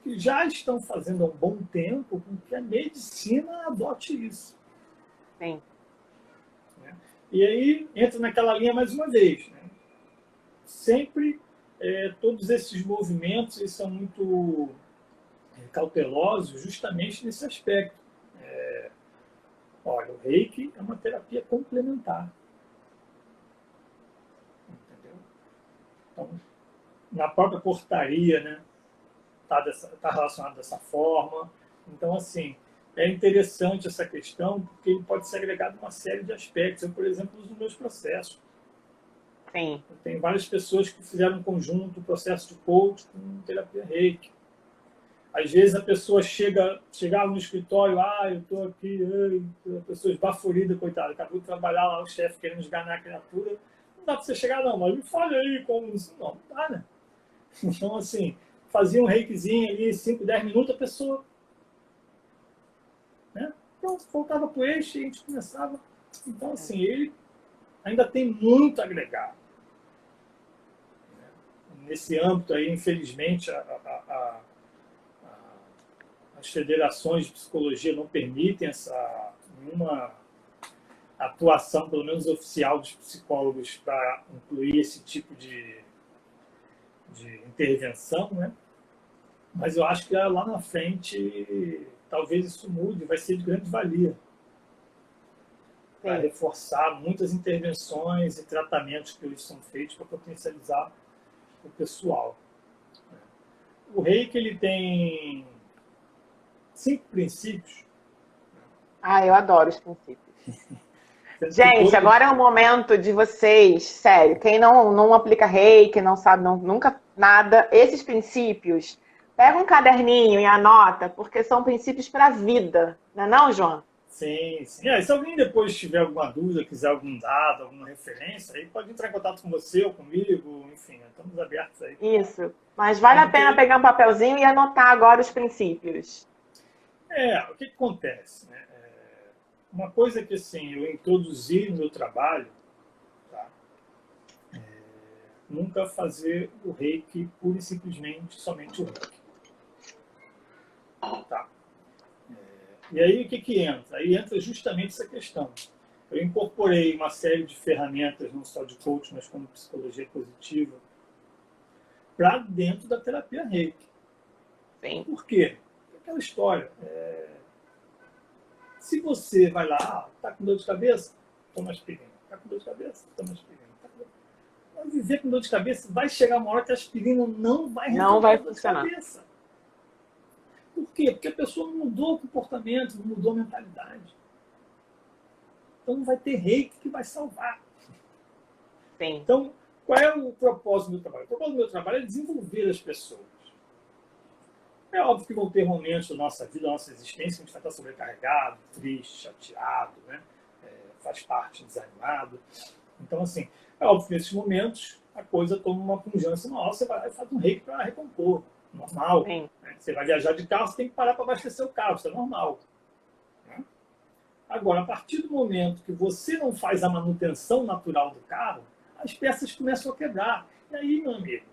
que já estão fazendo há um bom tempo com que a medicina adote isso. Sim. Né? E aí entra naquela linha mais uma vez. Né? Sempre todos esses movimentos eles são muito cautelosos justamente nesse aspecto. Olha, o Reiki é uma terapia complementar. Entendeu? Então, na própria portaria, né, tá relacionado dessa forma. Então, assim, é interessante essa questão, porque ele pode ser agregado a uma série de aspectos. Eu, por exemplo, uso nos meus processos. Sim. Eu tenho várias pessoas que fizeram um conjunto, processo de coach com terapia Reiki. Às vezes a pessoa chegava no escritório, eu estou aqui, a pessoa esbaforida, coitada, acabou de trabalhar lá, o chefe querendo esganar a criatura. Não dá para você chegar, não, mas me fale aí como isso. Não dá, né? Então, assim, fazia um reikizinho ali, 5, 10 minutos, a pessoa, né? Pronto, voltava para o eixo e a gente começava. Então, assim, ele ainda tem muito a agregar. Nesse âmbito aí, infelizmente, as federações de psicologia não permitem nenhuma atuação, pelo menos oficial, dos psicólogos para incluir esse tipo de intervenção, né? Mas eu acho que lá na frente talvez isso mude, vai ser de grande valia para reforçar muitas intervenções e tratamentos que hoje são feitos para potencializar o pessoal. O Reiki ele tem 5 princípios. Eu adoro os princípios. Gente, agora é o momento de vocês, sério, quem não aplica Reiki, não sabe nunca nada, esses princípios, pega um caderninho e anota, porque são princípios para a vida, não é não, João? Sim, sim. Se alguém depois tiver alguma dúvida, quiser algum dado, alguma referência, aí pode entrar em contato com você ou comigo, enfim, estamos abertos aí. Isso, mas vale a pena pegar um papelzinho e anotar agora os princípios. O que acontece, né? Uma coisa que assim, eu introduzi no meu trabalho, tá? Nunca fazer o Reiki pura e simplesmente somente o Reiki. Tá? E aí o que entra? Aí entra justamente essa questão. Eu incorporei uma série de ferramentas, não só de coaching, mas como psicologia positiva, para dentro da terapia Reiki. Sim. Por quê? Aquela história. Se você vai lá, tá com dor de cabeça, toma aspirina. Tá com dor de cabeça, toma aspirina. Vai viver com dor de cabeça, vai chegar uma hora que a aspirina não vai resolver a dor de cabeça. Por quê? Porque a pessoa não mudou o comportamento, não mudou a mentalidade. Então não vai ter reiki que vai salvar. Sim. Então, qual é o propósito do meu trabalho? O propósito do meu trabalho é desenvolver as pessoas. É óbvio que vão ter momentos da nossa vida, da nossa existência, que a gente vai estar sobrecarregado, triste, chateado, né? Faz parte, desanimado. Então, assim, é óbvio que nesses momentos a coisa toma uma pungência maior, você vai lá e faz um reiki para recompor. Normal. Né? Você vai viajar de carro, você tem que parar para abastecer o carro, isso é normal. Né? Agora, a partir do momento que você não faz a manutenção natural do carro, as peças começam a quebrar. E aí, meu amigo?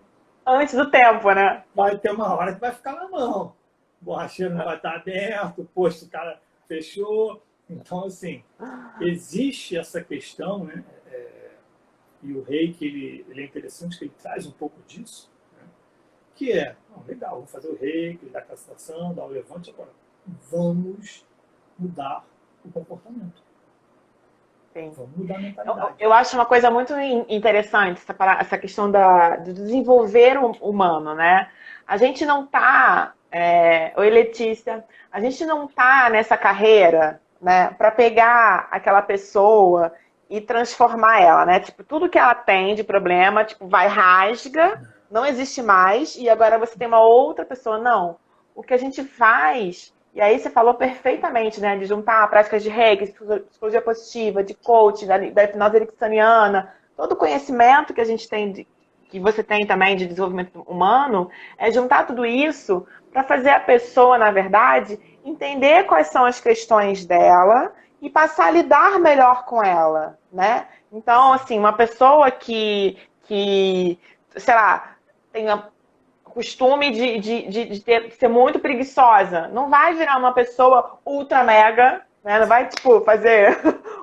Antes do tempo, né? Vai ter uma hora que vai ficar na mão. O borracheiro não vai estar aberto, o posto do cara fechou. Então, assim, existe essa questão, né? E o reiki, ele é interessante que ele traz um pouco disso, né? Que é, legal, vamos fazer o reiki, dar a castração, dar o levante, agora vamos mudar o comportamento. Sim. Vamos mudar a mentalidade. Eu acho uma coisa muito interessante essa questão do desenvolver o humano, né? A gente não tá, oi Letícia, a gente não tá nessa carreira, né, para pegar aquela pessoa e transformar ela, né? Tipo, tudo que ela tem de problema, tipo, vai, rasga, não existe mais, e agora você tem uma outra pessoa. Não. O que a gente faz, e aí você falou perfeitamente, né? De juntar práticas de reiki, psicologia positiva, de coaching, da hipnose ericksoniana, todo o conhecimento que a gente tem, que você tem também de desenvolvimento humano, é juntar tudo isso para fazer a pessoa, na verdade, entender quais são as questões dela e passar a lidar melhor com ela, né? Então, assim, uma pessoa que sei lá, tem o costume de ser muito preguiçosa, não vai virar uma pessoa ultra mega, né? Não vai, tipo, fazer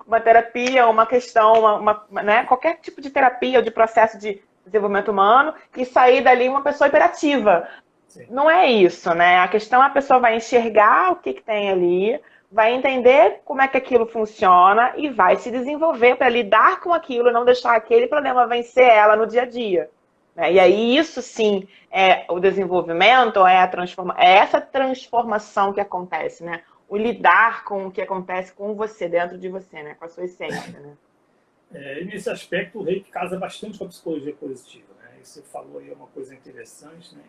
uma terapia, uma questão, né? Qualquer tipo de terapia ou de processo de desenvolvimento humano e sair dali uma pessoa hiperativa. Sim. Não é isso, né? A questão é a pessoa vai enxergar o que tem ali, vai entender como é que aquilo funciona e vai se desenvolver para lidar com aquilo, não deixar aquele problema vencer ela no dia a dia. E aí isso sim é o desenvolvimento, é essa transformação que acontece, né? O lidar com o que acontece com você, dentro de você, né? Com a sua essência, né? E nesse aspecto o reiki casa bastante com a psicologia positiva, né? E você falou aí uma coisa interessante, né?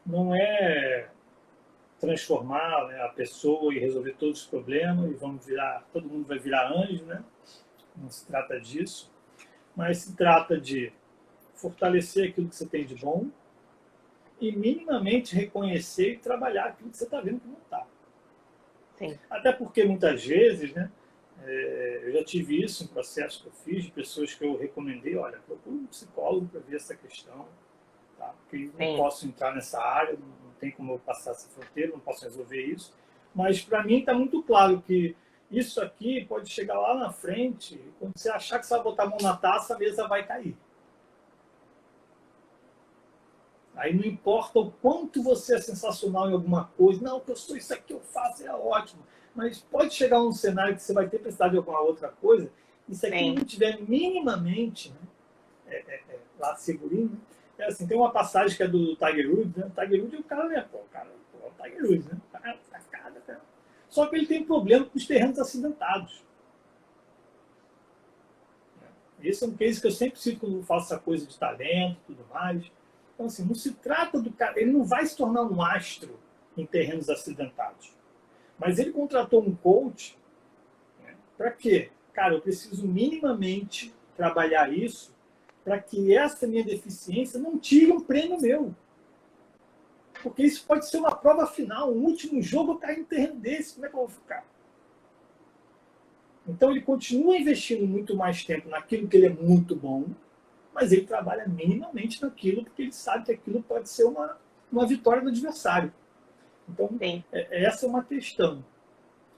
Não é transformar, né, a pessoa e resolver todos os problemas e todo mundo vai virar anjo, né? Não se trata disso, mas se trata de fortalecer aquilo que você tem de bom e minimamente reconhecer e trabalhar aquilo que você está vendo que não está. Até porque muitas vezes, né, eu já tive isso em processos que eu fiz, de pessoas que eu recomendei, olha, procura um psicólogo para ver essa questão, tá? Porque eu não posso entrar nessa área, não tem como eu passar essa fronteira, não posso resolver isso, mas para mim está muito claro que isso aqui pode chegar lá na frente, quando você achar que você vai botar a mão na taça, a mesa vai cair. Aí não importa o quanto você é sensacional em alguma coisa, não, que eu sou isso aqui, eu faço, é ótimo. Mas pode chegar um cenário que você vai ter precisado de alguma outra coisa, e se aquilo não tiver minimamente, né, lá segurinho, né? Assim, tem uma passagem que é do Tiger Woods, né? O Tiger Woods é o cara, né? É o Tiger Woods, né? O cara sacada, cara. Só que ele tem problema com os terrenos acidentados. Esse é um case que eu sempre cito quando eu faço essa coisa de talento e tudo mais. Então, assim, não se trata do cara, ele não vai se tornar um astro em terrenos acidentados. Mas ele contratou um coach, né, para quê? Cara, eu preciso minimamente trabalhar isso para que essa minha deficiência não tire um prêmio meu. Porque isso pode ser uma prova final, um último jogo eu cair em terreno desse, como é que eu vou ficar? Então ele continua investindo muito mais tempo naquilo que ele é muito bom, mas ele trabalha minimamente naquilo porque ele sabe que aquilo pode ser uma vitória do adversário. Então, essa é uma questão.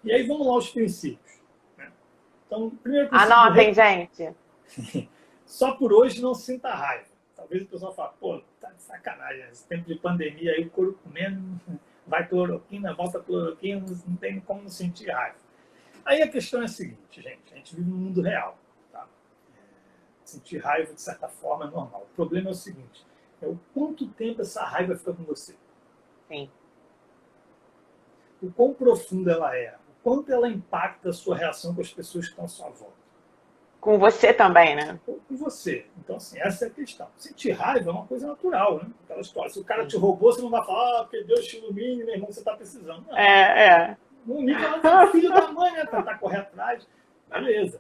E aí vamos lá aos princípios. Né? Então, primeiro princípio... Anotem, gente! Só por hoje não sinta raiva. Talvez o pessoal fale, pô, tá de sacanagem, esse tempo de pandemia aí, o couro comendo, vai cloroquina, volta cloroquina, não tem como não sentir raiva. Aí a questão é a seguinte, gente, a gente vive num mundo real, tá? Sentir raiva, de certa forma, é normal. O problema é o seguinte, é o quanto tempo essa raiva fica com você. Sim. O quão profunda ela é, o quanto ela impacta a sua reação com as pessoas que estão à sua volta. Com você também, né? Ou com você. Então, assim, essa é a questão. Sentir raiva é uma coisa natural, né? Aquela história. Se o cara te roubou, você não vai falar, porque Deus te ilumine, meu irmão, você está precisando. Não. No nível do filho da mãe, né? Tentar correr atrás. Beleza.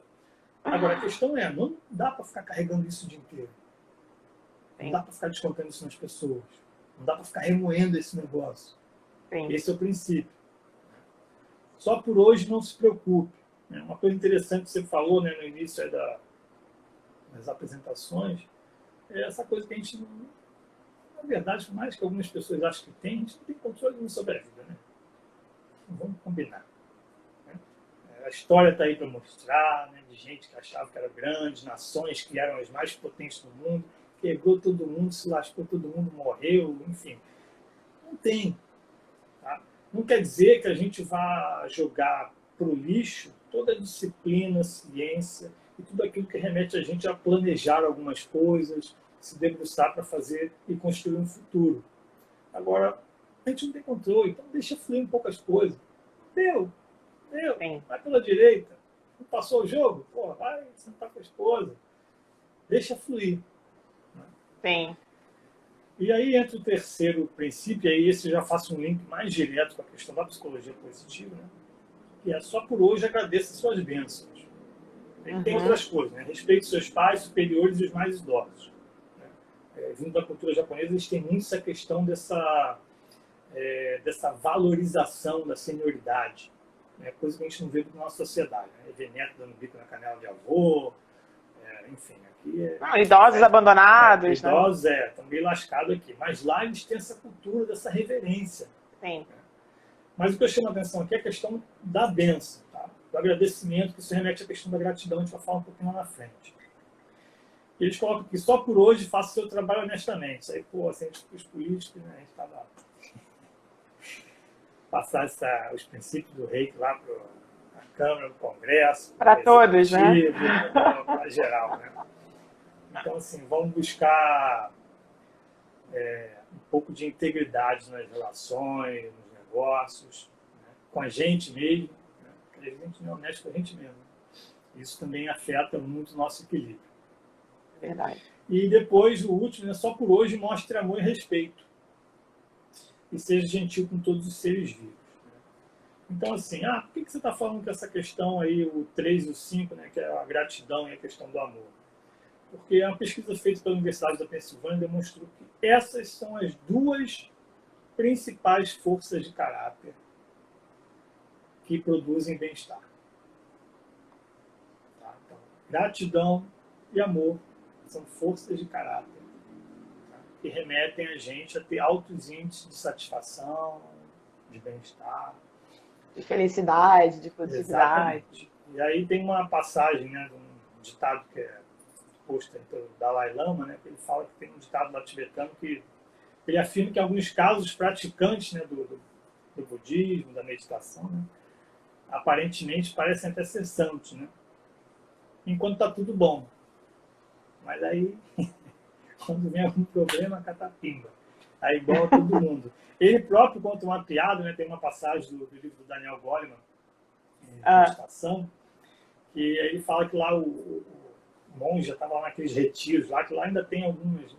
Agora, a questão é, não dá para ficar carregando isso o dia inteiro. Não dá para ficar descontando isso nas pessoas. Não dá para ficar remoendo esse negócio. Sim. Esse é o princípio. Só por hoje não se preocupe. Uma coisa interessante que você falou, né, no início das apresentações é essa coisa que a gente, na verdade, por mais que algumas pessoas achem que tem, a gente não tem controle nenhum sobre a vida. Né? Não vamos combinar. Né? A história está aí para mostrar, né, de gente que achava que era grande, nações que eram as mais potentes do mundo, quebrou todo mundo, se lascou todo mundo, morreu, enfim. Não tem. Tá? Não quer dizer que a gente vá jogar para o lixo toda a disciplina, ciência e tudo aquilo que remete a gente a planejar algumas coisas, se debruçar para fazer e construir um futuro. Agora, a gente não tem controle, então deixa fluir um pouco as coisas. Deu, Sim. vai pela direita, não passou o jogo? Pô, vai sentar com a esposa. Deixa fluir. Sim. E aí entra o terceiro princípio, e aí esse já faço um link mais direto com a questão da psicologia positiva, né? Que é só por hoje agradeça suas bênçãos. E tem outras coisas, né? Respeite seus pais superiores e os mais idosos. Né? Vindo da cultura japonesa, eles têm muito essa questão dessa valorização da senioridade. Né? Coisa que a gente não vê na nossa sociedade. Né? Ver neto dando bico na canela de avô, enfim. Aqui idosos abandonados. Idosos, estão meio lascados aqui. Mas lá eles têm essa cultura dessa reverência. Sim. Mas o que eu chamo a atenção aqui é a questão da bênção, tá? Do agradecimento, que isso remete à questão da gratidão, a gente vai falar um pouquinho lá na frente. E eles colocam aqui, só por hoje faça o seu trabalho honestamente. Isso aí, pô, assim, os políticos, né, a gente estava passar os princípios do reiki lá para a Câmara, do Congresso. Para todos, né? Para geral, né? Então, assim, vamos buscar um pouco de integridade nas relações, nos negócios, né? Com a gente mesmo, né? Porque a gente não é honesto com a gente mesmo. Isso também afeta muito o nosso equilíbrio. Verdade. E depois, o último, né? Só por hoje, mostre amor e respeito. E seja gentil com todos os seres vivos. Né? Então, assim, por que você está falando que essa questão aí, o 3 e o 5, né? Que é a gratidão e a questão do amor? Porque uma pesquisa feita pela Universidade da Pensilvânia demonstrou que essas são as duas principais forças de caráter que produzem bem-estar. Tá? Então, gratidão e amor são forças de caráter, tá? Que remetem a gente a ter altos índices de satisfação, de bem-estar. De felicidade, de positividade. Exatamente. E aí tem uma passagem, né, de um ditado que é posto pelo Dalai Lama, né, que ele fala que tem um ditado lá tibetano que ele afirma que em alguns casos os praticantes, né, do budismo, da meditação, né, aparentemente parecem até ser santos, né, enquanto está tudo bom. Mas aí, quando vem algum problema, catapimba. Aí igual a todo mundo. Ele próprio conta uma piada, né, tem uma passagem do livro do Daniel Goleman, Meditação, que ele fala que lá o monge já estava lá naqueles retiros, lá que lá ainda tem alguns,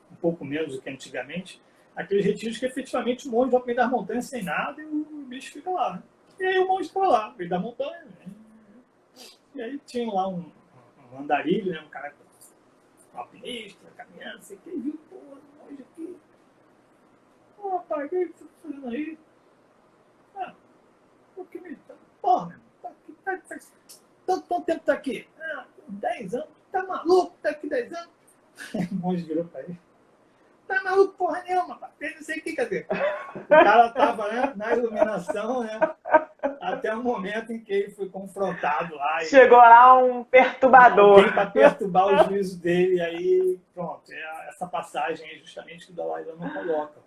um pouco menos do que antigamente, aqueles retiros que efetivamente o monge vai para o meio das montanhas sem nada e o bicho fica lá. Né? E aí o monge estava lá, no meio da montanha. Né? E aí tinha lá um andarilho, né? Um cara com alpinista, caminhando, não sei o que, e viu, pô, o monge aqui. Pô, rapaz, o que você está fazendo aí? O que me... Porra, meu, tá aqui, faz tanto tempo tá aqui. 10 anos. Tá maluco? Tá aqui 10 anos? O monge virou pra ele. Tá maluco porra nenhuma, rapaz. Eu não sei o que quer dizer. O cara tava, né, na iluminação, né? Até o momento em que ele foi confrontado lá. Chegou lá um perturbador. Alguém para perturbar o juízo dele. E aí, pronto. Essa passagem é justamente que o Dalai Lama coloca.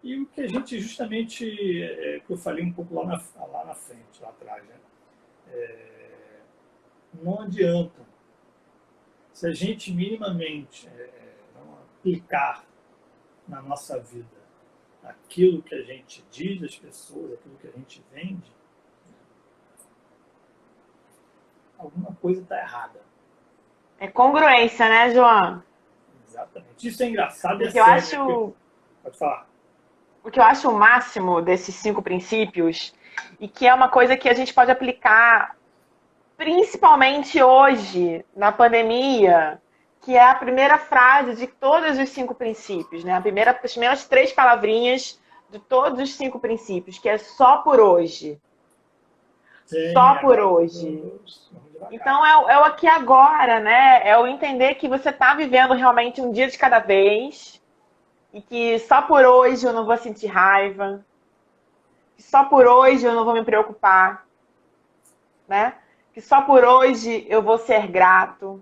E o que a gente justamente, que eu falei um pouco lá na frente, lá atrás, né? Não adianta. Se a gente minimamente não aplicar na nossa vida aquilo que a gente diz às pessoas, aquilo que a gente vende, alguma coisa está errada. É congruência, né, João? Exatamente. Isso é engraçado e é Porque eu sério. acho, Pode falar. o que eu acho o máximo desses 5 princípios, e que é uma coisa que a gente pode aplicar principalmente hoje, na pandemia, que é a primeira frase de todos os 5 princípios, né? As primeiras 3 palavrinhas de todos os 5 princípios, que é só por hoje. Sim, Só por agora hoje. vamos devagar. Então é o aqui e agora, né? É o entender que você está vivendo realmente um dia de cada vez e que só por hoje eu não vou sentir raiva, que só por hoje eu não vou me preocupar, né? Que só por hoje eu vou ser grato,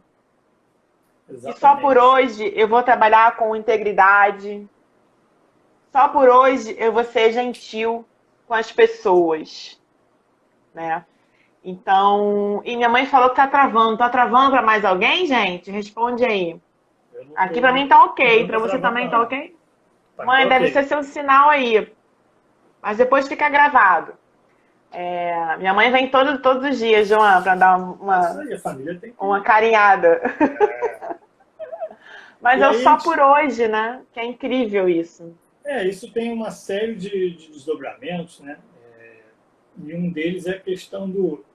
que só por Exatamente. hoje eu vou trabalhar com integridade, só por hoje eu vou ser gentil com as pessoas, né? Então, e minha mãe falou que tá travando. Tá travando para mais alguém, gente? Responde aí. Eu não Aqui tô, para mim tá ok. não Para tô você travando, também tá não. ok? Tá, Mãe, tá deve ok. ser seu sinal aí. Mas depois fica gravado. Minha mãe vem todos os dias, Joana, para dar Isso aí, a família tem que... uma carinhada. Mas E é o aí, só por hoje, né? Que é incrível isso. isso tem uma série de desdobramentos, né? E um deles é a questão do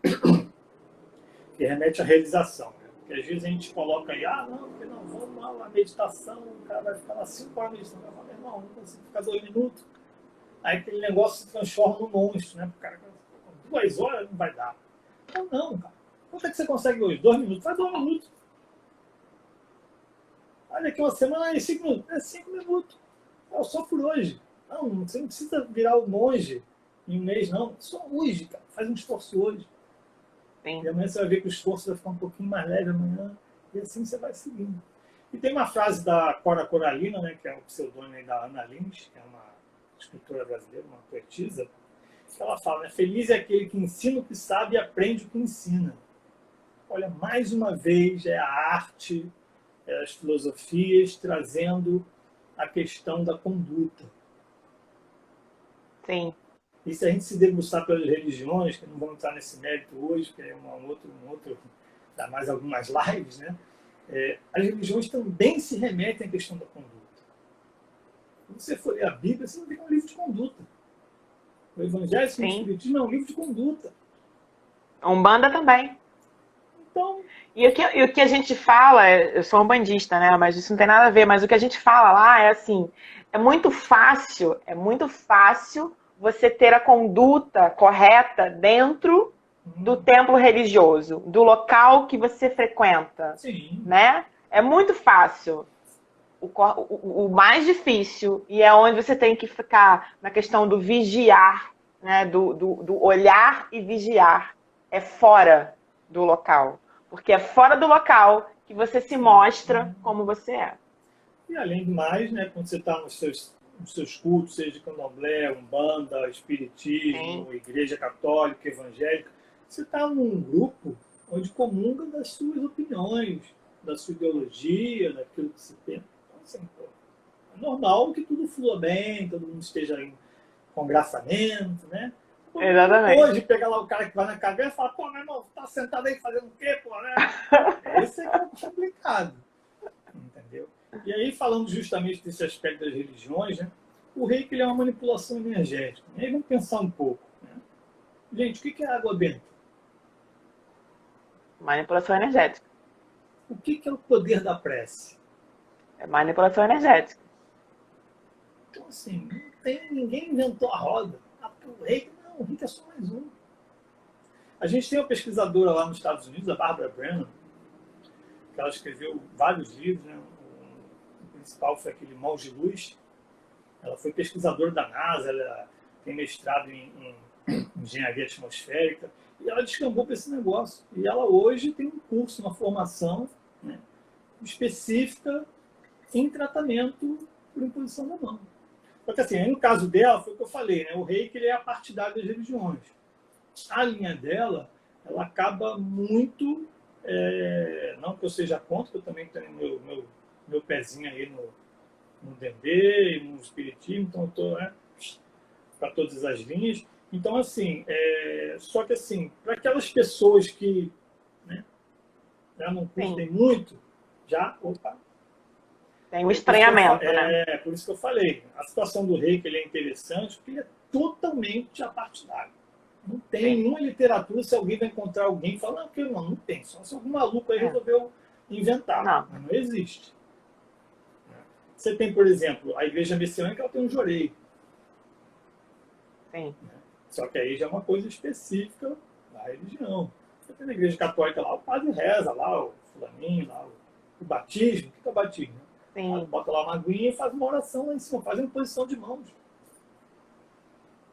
que remete à realização. Né? Porque às vezes a gente coloca aí, não, porque não, vamos lá, a meditação, o cara vai ficar lá 5 horas meditando. Vai falar, meu irmão, não consigo ficar 2 minutos. Aí aquele negócio se transforma num monstro, né? O cara, 2 horas não vai dar. Então, não, cara. Quanto é que você consegue hoje? 2 minutos? Faz 2 minutos. Olha, aqui uma semana, 5 minutos. 5 minutos. Só por hoje. Não, você não precisa virar o monge em um mês, não. Só hoje, cara. Faz um esforço hoje. Sim. E amanhã você vai ver que o esforço vai ficar um pouquinho mais leve amanhã. E assim você vai seguindo. E tem uma frase da Cora Coralina, né, que é o pseudônimo da Ana Lins, que é uma escritora brasileira, uma poetisa, que ela fala, né, feliz é aquele que ensina o que sabe e aprende o que ensina. Olha, mais uma vez é a arte, as filosofias trazendo a questão da conduta. Sim. E se a gente se debruçar pelas religiões, que não vamos entrar nesse mérito hoje, que é um outro dá mais algumas lives, né? As religiões também se remetem à questão da conduta. Se você for ler a Bíblia, você não vê um livro de conduta. O Evangelho e o Espiritismo é um livro de conduta. Umbanda também. Então... E o que a gente fala, eu sou umbandista, né? Mas isso não tem nada a ver, mas o que a gente fala lá é assim, é muito fácil você ter a conduta correta dentro do templo religioso, do local que você frequenta. Sim. Né? É muito fácil. O mais difícil, e é onde você tem que ficar na questão do vigiar, né? do olhar e vigiar, é fora do local. Porque é fora do local que você se mostra como você é. E além do mais, né, quando você está nos seus cultos, seja de candomblé, umbanda, espiritismo, igreja católica, evangélica, você está num grupo onde comunga das suas opiniões, da sua ideologia, daquilo que se pensa. Então, assim, é normal que tudo flua bem, todo mundo esteja em congraçamento, né? Exatamente. Hoje, pegar lá o cara que vai na caverna e fala, pô, meu irmão, tá sentado aí fazendo o quê, pô, né? Esse é complicado, entendeu? E aí, falando justamente desse aspecto das religiões, né? O reiki ele é uma manipulação energética. E aí vamos pensar um pouco. Né? Gente, o que é água benta? Manipulação energética. O que é o poder da prece? É manipulação energética. Então, assim, ninguém inventou a roda. O reiki, não, o reiki é só mais um. A gente tem uma pesquisadora lá nos Estados Unidos, a Barbara Brennan, que ela escreveu vários livros, né? O principal foi aquele Mãos de Luz. Ela foi pesquisadora da NASA, ela tem mestrado em engenharia atmosférica, e ela descambou para esse negócio. E ela hoje tem um curso, uma formação, né, específica em tratamento por imposição da mão. Só que assim, aí no caso dela, foi o que eu falei, né? O reiki ele é a partidário das religiões. A linha dela, ela acaba muito, não que eu seja contra, que eu também tenho meu pezinho aí no Dendê, no Espiritismo, então eu estou, né, para todas as linhas. Então, assim, só que assim, para aquelas pessoas que, né, já não curtem muito, opa, tem um estranhamento, né? Por isso que eu falei. A situação do reiki ele é interessante porque ele é totalmente apartidário. Não tem nenhuma literatura se alguém vai encontrar alguém e falar, não, que não tem. Só se algum maluco aí resolveu inventar. Não. Mas não existe. Você tem, por exemplo, a igreja messiânica, ela tem um jorei. Sim. Só que aí já é uma coisa específica da religião. Você tem na igreja católica lá, o padre reza lá, o fulaninho lá, o batismo. O que é o batismo? Sim. Bota lá uma aguinha e faz uma oração lá em cima, faz uma posição de mãos.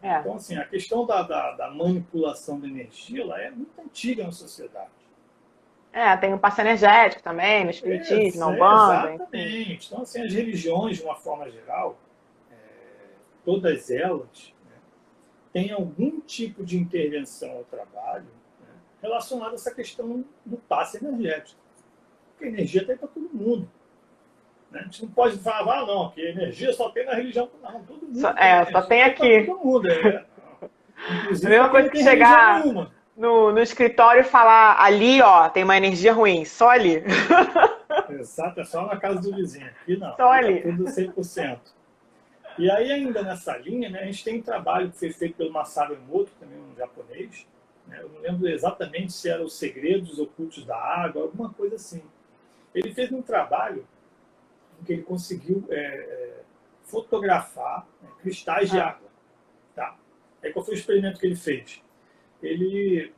Então, assim, a questão da manipulação da energia ela é muito antiga na sociedade. Tem o passe energético também, no espiritismo, na Umbanda. Exatamente. Enfim. Então, assim, as religiões, de uma forma geral, todas elas, né, têm algum tipo de intervenção ao trabalho, né, relacionada a essa questão do passe energético. Porque a energia está aí para todo mundo. Né? A gente não pode falar, não, que energia só tem na religião. Não, todo mundo. Só tem aqui. Todo mundo, Inclusive, a mesma coisa que chegar no escritório e falar, ali, ó, tem uma energia ruim, só ali. Exato, é só na casa do vizinho. Aqui não. Só ali. Tudo 100%. E aí, ainda nessa linha, né, a gente tem um trabalho que foi feito pelo Masaru Emoto, também um japonês. Né, eu não lembro exatamente se era Os Segredos Ocultos da Água, alguma coisa assim. Ele fez um trabalho em que ele conseguiu fotografar, né, cristais de água. Tá? Aí qual foi o experimento que ele fez? Ele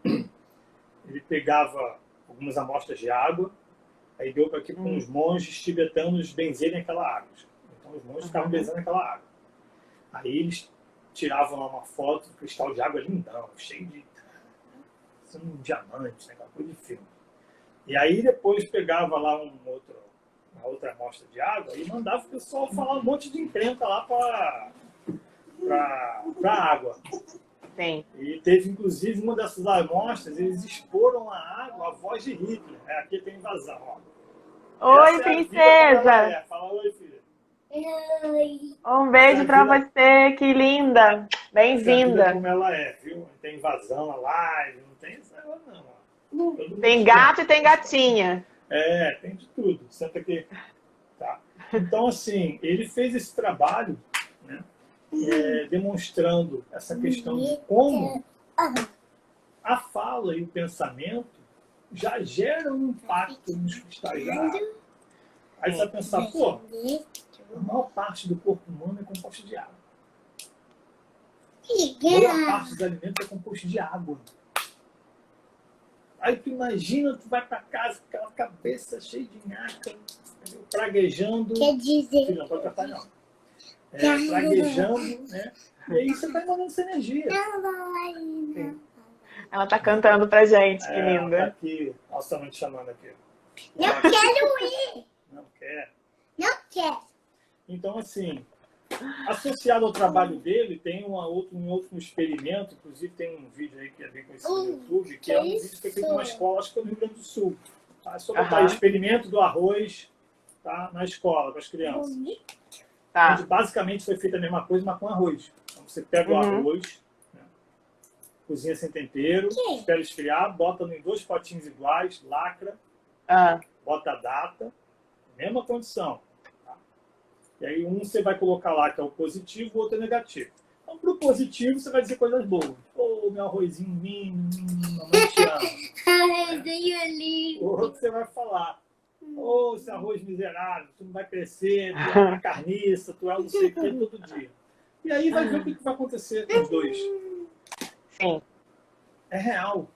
pegava algumas amostras de água, aí deu para uns monges tibetanos benzerem aquela água. Então os monges ficavam benzendo aquela água. Aí eles tiravam lá uma foto do cristal de água lindão, cheio de diamantes, né, aquela coisa de filme. E aí depois pegava lá uma outra amostra de água e mandava o pessoal falar um monte de encrenca lá para a água. Sim. E teve, inclusive, uma dessas amostras, eles exporam a água, a voz de Hitler. Aqui tem invasão. Ó. Oi, princesa! Fala oi, filha. Oi. Um beijo pra você, que linda. Bem-vinda. Como ela é, viu? Tem invasão na live, não tem isso não. Tem gato e tem gatinha. Tem de tudo. Senta aqui. Tá. Então, assim, ele fez esse trabalho, né? Demonstrando essa questão de como a fala e o pensamento já geram um impacto nos cristais da água. Aí você vai pensar, a maior parte do corpo humano é composto de água. Boa parte dos alimentos é composto de água. Aí tu imagina, tu vai para casa com aquela cabeça cheia de nhaca, praguejando. Quer dizer... Filho, não pode cortar não. Praguejando, né? E aí você vai mandando essa energia. Sim. Ela tá cantando pra gente, que linda. Ela tá aqui, olha o Samuel te chamando aqui. Não quero ir. Não quer? Não quero. Então, assim, associado ao trabalho dele, tem um outro experimento, inclusive tem um vídeo aí que é bem conhecido no YouTube, que é um vídeo que foi feito numa escola, acho que foi no Rio Grande do Sul. Tá? É só botar aí, experimento do arroz, tá? Na escola, para as crianças. Tá. Onde basicamente foi feita a mesma coisa, mas com arroz. Então você pega o arroz, né? Cozinha sem tempero, espera esfriar, bota em 2 potinhos iguais, lacra, bota a data, mesma condição. Tá? E aí um você vai colocar lá que é o positivo, o outro é negativo. Então, para o positivo, você vai dizer coisas boas. Meu arrozinho lindo, mamãe te ama. Né? O outro você vai falar. Esse arroz miserável, tu não vai crescer, tu é uma carniça, tu é não sei o que todo dia. E aí vai ver o que vai acontecer com os dois. Sim. É real.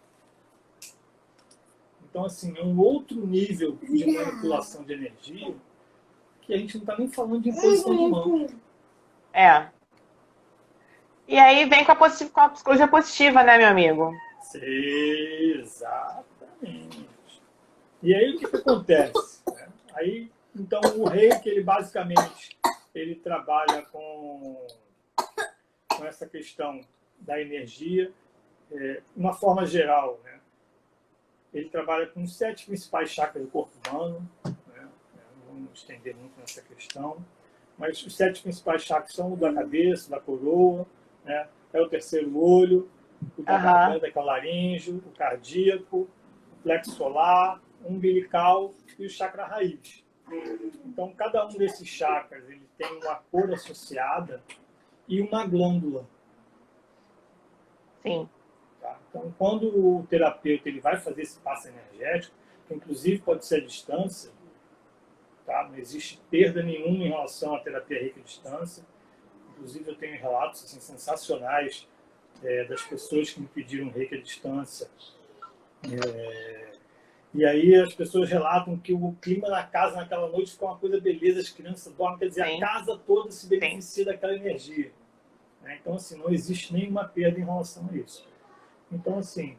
Então, assim, é um outro nível de manipulação de energia que a gente não está nem falando de imposição de mão. E aí vem com a psicologia positiva, né, meu amigo? Exatamente. E aí o que acontece? Aí, então, o reiki, ele basicamente ele trabalha com essa questão da energia, de uma forma geral, né? Ele trabalha com os 7 principais chakras do corpo humano, né? Não vamos estender muito nessa questão, mas os 7 principais chakras são o da cabeça, da coroa, né? É o terceiro olho, o da garganta, que é o laríngeo, o cardíaco, o plexo solar, o umbilical e o chakra raiz. Então, cada um desses chakras ele tem uma cor associada e uma glândula. Sim. Tá? Então, quando o terapeuta ele vai fazer esse passe energético, que inclusive pode ser à distância, tá? Não existe perda nenhuma em relação à terapia Reiki à distância. Inclusive, eu tenho relatos assim, sensacionais das pessoas que me pediram Reiki à distância. E aí as pessoas relatam que o clima na casa naquela noite ficou uma coisa beleza, as crianças dormem, quer dizer, Sim. a casa toda se beneficia daquela energia. Então, assim, não existe nenhuma perda em relação a isso. Então, assim,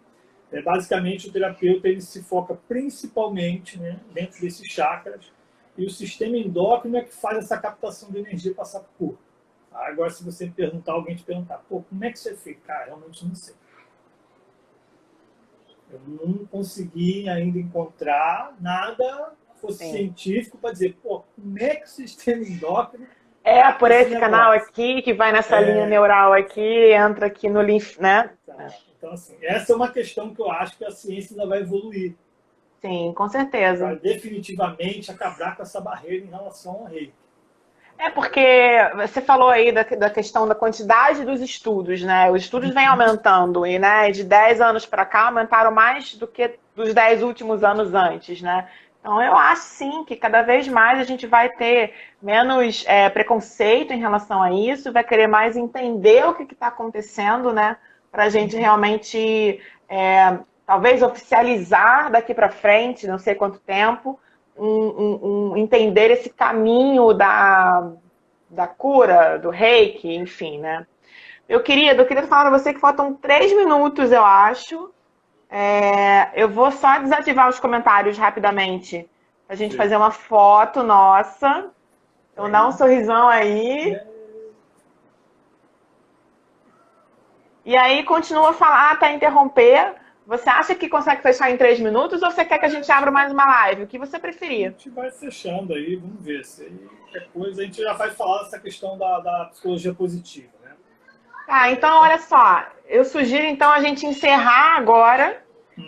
basicamente o terapeuta ele se foca principalmente, né, dentro desses chakras, e o sistema endócrino é que faz essa captação de energia passar por corpo. Agora, se você perguntar, alguém te perguntar, pô, como é que isso é feito? Cara, realmente não sei. Eu não consegui ainda encontrar nada que fosse científico para dizer, pô, como é que o sistema endócrino... Por esse canal aqui, que vai nessa linha neural aqui, entra aqui no linf, né? Então, assim, essa é uma questão que eu acho que a ciência ainda vai evoluir. Sim, com certeza. Para definitivamente acabar com essa barreira em relação ao Reiki. Porque você falou aí da questão da quantidade dos estudos, né? Os estudos vêm aumentando e, né, de 10 anos para cá aumentaram mais do que dos 10 últimos anos antes, né? Então, eu acho sim que cada vez mais a gente vai ter menos preconceito em relação a isso, vai querer mais entender o que está acontecendo, né? Para a gente realmente, talvez, oficializar daqui para frente, não sei quanto tempo, entender esse caminho da cura, do Reiki, enfim, né? Eu queria falar para você que faltam 3 minutos, eu acho. Eu vou só desativar os comentários rapidamente, pra gente fazer uma foto nossa. Então dá um sorrisão aí. E aí continua a falar, até interromper. Você acha que consegue fechar em 3 minutos ou você quer que a gente abra mais uma live? O que você preferir? A gente vai fechando aí, vamos ver. Se aí qualquer coisa, a gente já vai falar dessa questão da psicologia positiva, né? Então olha só. Eu sugiro então a gente encerrar agora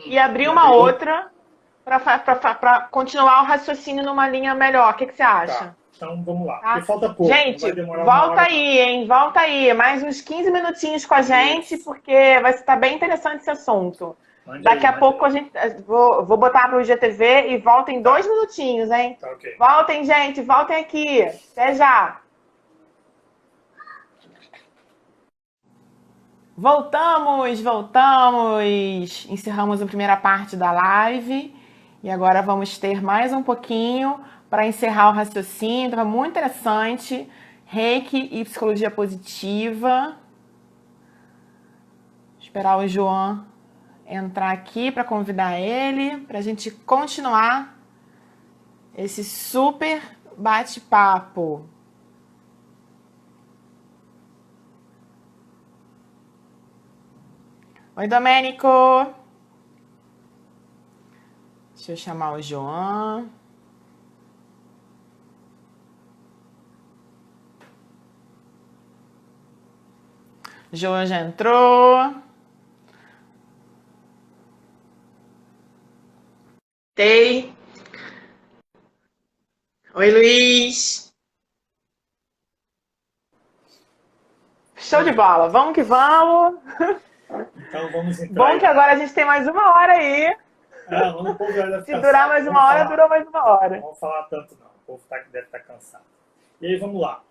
e abrir uma outra para continuar o raciocínio numa linha melhor. O que você acha? Tá. Então vamos lá, porque falta pouco. Gente, volta aí, hein? Volta aí. Mais uns 15 minutinhos com a gente, porque vai estar bem interessante esse assunto. Daqui a pouco a gente vou botar para o IGTV e volta em 2 minutinhos, hein? Tá, ok. Voltem, gente, voltem aqui. Até já. Voltamos. Encerramos a primeira parte da live e agora vamos ter mais um pouquinho para encerrar o raciocínio. Estava muito interessante. Reiki e psicologia positiva. Esperar o João entrar aqui para convidar ele, para a gente continuar esse super bate-papo. Oi, Domênico. Deixa eu chamar o João. João já entrou. Oi, Luiz. Show de bola. Vamos que vamos. Então vamos entrar. Bom que agora a gente tem mais 1 hora aí. Vamos Se durar mais 1 hora, durou mais 1 hora. Não vamos falar tanto não. O povo deve estar cansado. E aí vamos lá.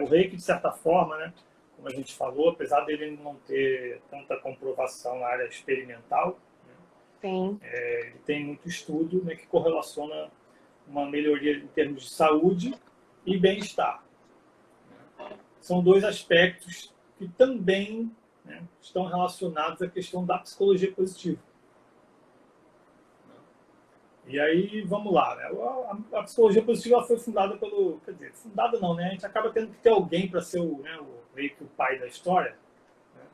O Reiki, de certa forma, né, como a gente falou, apesar dele não ter tanta comprovação na área experimental, né, sim, ele tem muito estudo, né, que correlaciona uma melhoria em termos de saúde e bem-estar. São 2 aspectos que também, né, estão relacionados à questão da psicologia positiva. E aí, vamos lá, né? A psicologia positiva ela foi fundada pelo... Quer dizer, fundada não, né? A gente acaba tendo que ter alguém para ser meio que o pai da história.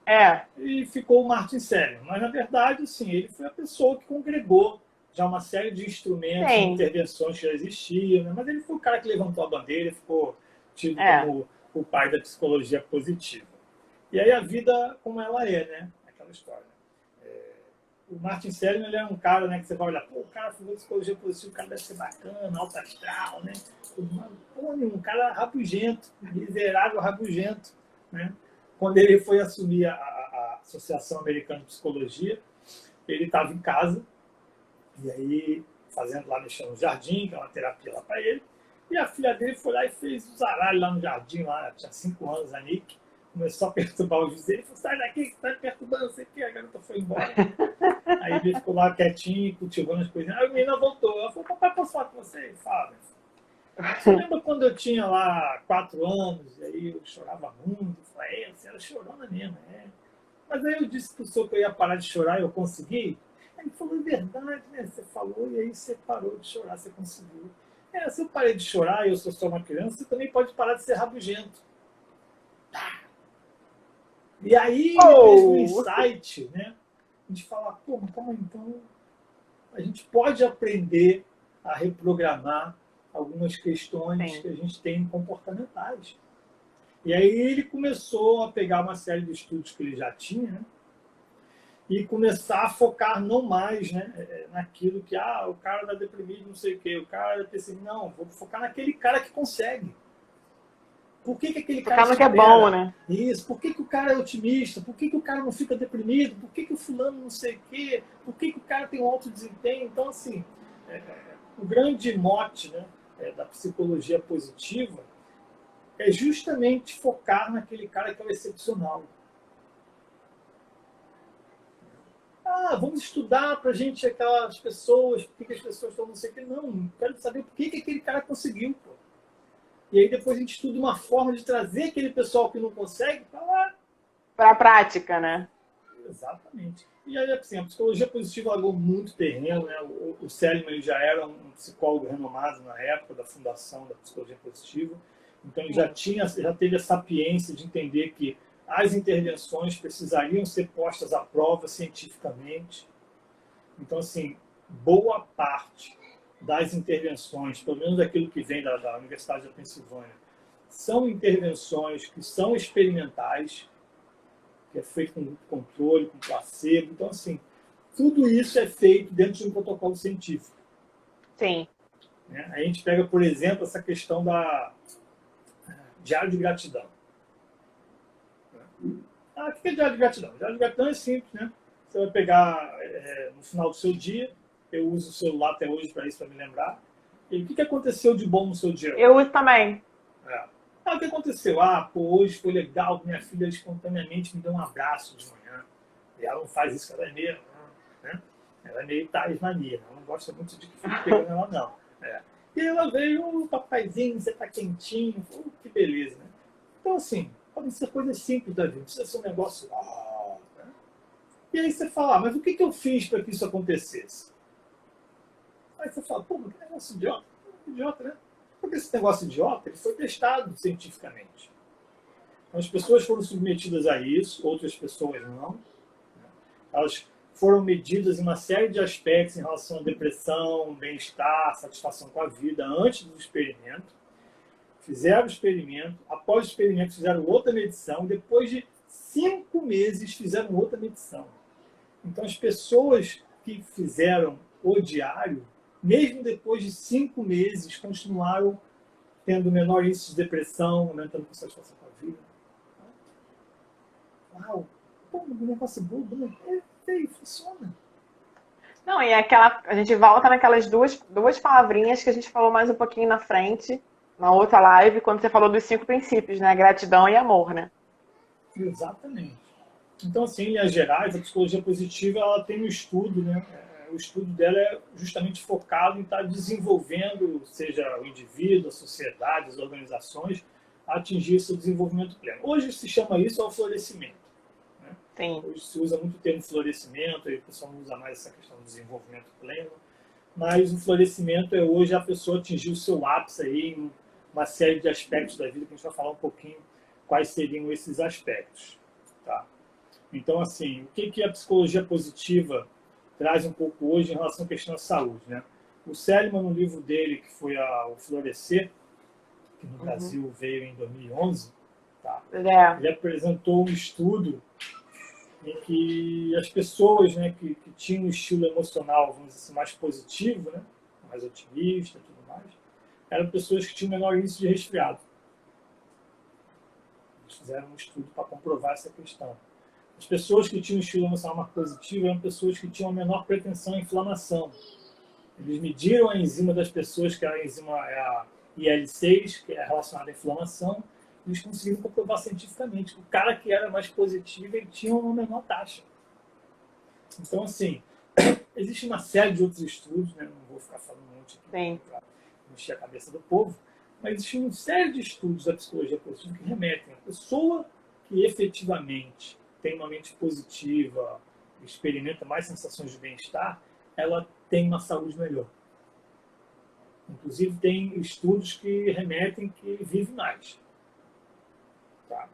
É, E ficou o Martin Seligman. Mas, na verdade, sim, ele foi a pessoa que congregou já uma série de instrumentos, sim. intervenções que já existiam, né? Mas ele foi o cara que levantou a bandeira e ficou tido como o pai da psicologia positiva. E aí a vida como ela é, né? Aquela história. O Martin Seligman ele é um cara, né, que você vai olhar, pô, o cara fazendo psicologia positiva, o cara deve ser bacana, alto astral, né? Pô, um cara rabugento, miserável rabugento, né? Quando ele foi assumir a Associação Americana de Psicologia, ele estava em casa, e aí fazendo lá, mexendo no jardim, que é uma terapia lá para ele, e a filha dele foi lá e fez o zaralho lá no jardim, lá, tinha 5 anos, a Nick, começou a perturbar o juiz, ele falou, sai daqui, que tá me perturbando, não sei o que, a garota foi embora. Aí ele ficou lá quietinho, cultivando as coisinhas, aí a menina voltou, ela falou, papai, posso falar com você? Ele fala, você lembra quando eu tinha lá 4 anos, e aí eu chorava muito? Eu falei, você era chorona mesmo, Mas aí eu disse pro senhor que eu ia parar de chorar e eu consegui. Aí ele falou, é verdade, né? Você falou e aí você parou de chorar, você conseguiu. Se eu parei de chorar e eu sou só uma criança, você também pode parar de ser rabugento. E aí, depois do insight, né? A gente fala, pô, mas como então a gente pode aprender a reprogramar algumas questões que a gente tem comportamentais. E aí ele começou a pegar uma série de estudos que ele já tinha, né? E começar a focar não mais, né, naquilo que, o cara está deprimido, não sei o quê, o cara está pessimista. Não, vou focar naquele cara que consegue. Por que aquele cara que é bom, né? Isso, por que o cara é otimista? Por que o cara não fica deprimido? Por que o fulano não sei o quê? Por que o cara tem um alto desempenho? Então, assim, o grande mote, né, da psicologia positiva é justamente focar naquele cara que é o excepcional. Vamos estudar pra gente aquelas pessoas, por que as pessoas estão não sei o quê. Não, quero saber por que aquele cara conseguiu, pô. E aí depois a gente estuda uma forma de trazer aquele pessoal que não consegue para lá. Para a prática, né? Exatamente. E aí, assim, a psicologia positiva largou muito terreno, né? O Seligman já era um psicólogo renomado na época da fundação da psicologia positiva. Então ele já teve a sapiência de entender que as intervenções precisariam ser postas à prova cientificamente. Então, assim, boa parte das intervenções, pelo menos aquilo que vem da Universidade da Pensilvânia, são intervenções que são experimentais, que é feito com controle, com placebo. Então, assim, tudo isso é feito dentro de um protocolo científico. Sim. A gente pega, por exemplo, essa questão da diário de gratidão. O que é diário de gratidão? Diário de gratidão é simples, né? Você vai pegar no final do seu dia, eu uso o celular até hoje para isso, para me lembrar. E o que aconteceu de bom no seu dia? Eu uso também. O que aconteceu? Pô, hoje foi legal, minha filha espontaneamente me deu um abraço de manhã. E ela não faz isso, ela é meio, né? Ela é meio taismania, ela não gosta muito de que fique pegando ela, não. E ela veio, papaizinho, você tá quentinho, que beleza, né? Então, assim, podem ser coisas simples da vida, não precisa ser um negócio... né? E aí você fala, mas o que eu fiz para que isso acontecesse? Aí você fala, pô, mas que negócio idiota. Idiota, né? Porque esse negócio idiota ele foi testado cientificamente. Então, as pessoas foram submetidas a isso, outras pessoas não. Elas foram medidas em uma série de aspectos em relação à depressão, bem-estar, satisfação com a vida antes do experimento. Fizeram o experimento, após o experimento fizeram outra medição, depois de 5 meses fizeram outra medição. Então, as pessoas que fizeram o diário, mesmo depois de 5 meses, continuaram tendo menor índice de depressão, aumentando a satisfação com a vida. Uau! Pô, um negócio bobo, né? Funciona. Não, e a gente volta naquelas duas palavrinhas que a gente falou mais um pouquinho na frente, na outra live, quando você falou dos 5 princípios, né? Gratidão e amor, né? Exatamente. Então, assim, em linhas gerais, a psicologia positiva ela tem um estudo, né? O estudo dela é justamente focado em estar desenvolvendo, seja o indivíduo, a sociedade, as organizações, a atingir esse desenvolvimento pleno. Hoje se chama isso ao florescimento. Né? Sim. Hoje se usa muito o termo florescimento, e o pessoal não usa mais essa questão do desenvolvimento pleno. mas o florescimento é hoje a pessoa atingir o seu ápice aí em uma série de aspectos da vida, que a gente vai falar um pouquinho quais seriam esses aspectos. Tá? Então, assim, o que a psicologia positiva traz um pouco hoje em relação à questão da saúde, né? O Seligman, no livro dele, que foi O Florescer, que no Brasil veio em 2011, tá? Ele apresentou um estudo em que as pessoas, né, que tinham um estilo emocional, vamos dizer assim, mais positivo, né, mais otimista e tudo mais, eram pessoas que tinham menor índice de resfriado. Eles fizeram um estudo para comprovar essa questão. As pessoas que tinham um estilo emocional mais positivo eram pessoas que tinham a menor pretensão à inflamação. Eles mediram a enzima das pessoas, que a enzima é a IL-6, que é relacionada à inflamação, e eles conseguiram comprovar cientificamente que o cara que era mais positivo ele tinha uma menor taxa. Então, assim, existe uma série de outros estudos, né? Não vou ficar falando um monte aqui para encher a cabeça do povo, mas existe uma série de estudos da psicologia positiva que remetem a pessoa que efetivamente tem uma mente positiva, experimenta mais sensações de bem-estar, ela tem uma saúde melhor. Inclusive, tem estudos que remetem que vive mais. Tá?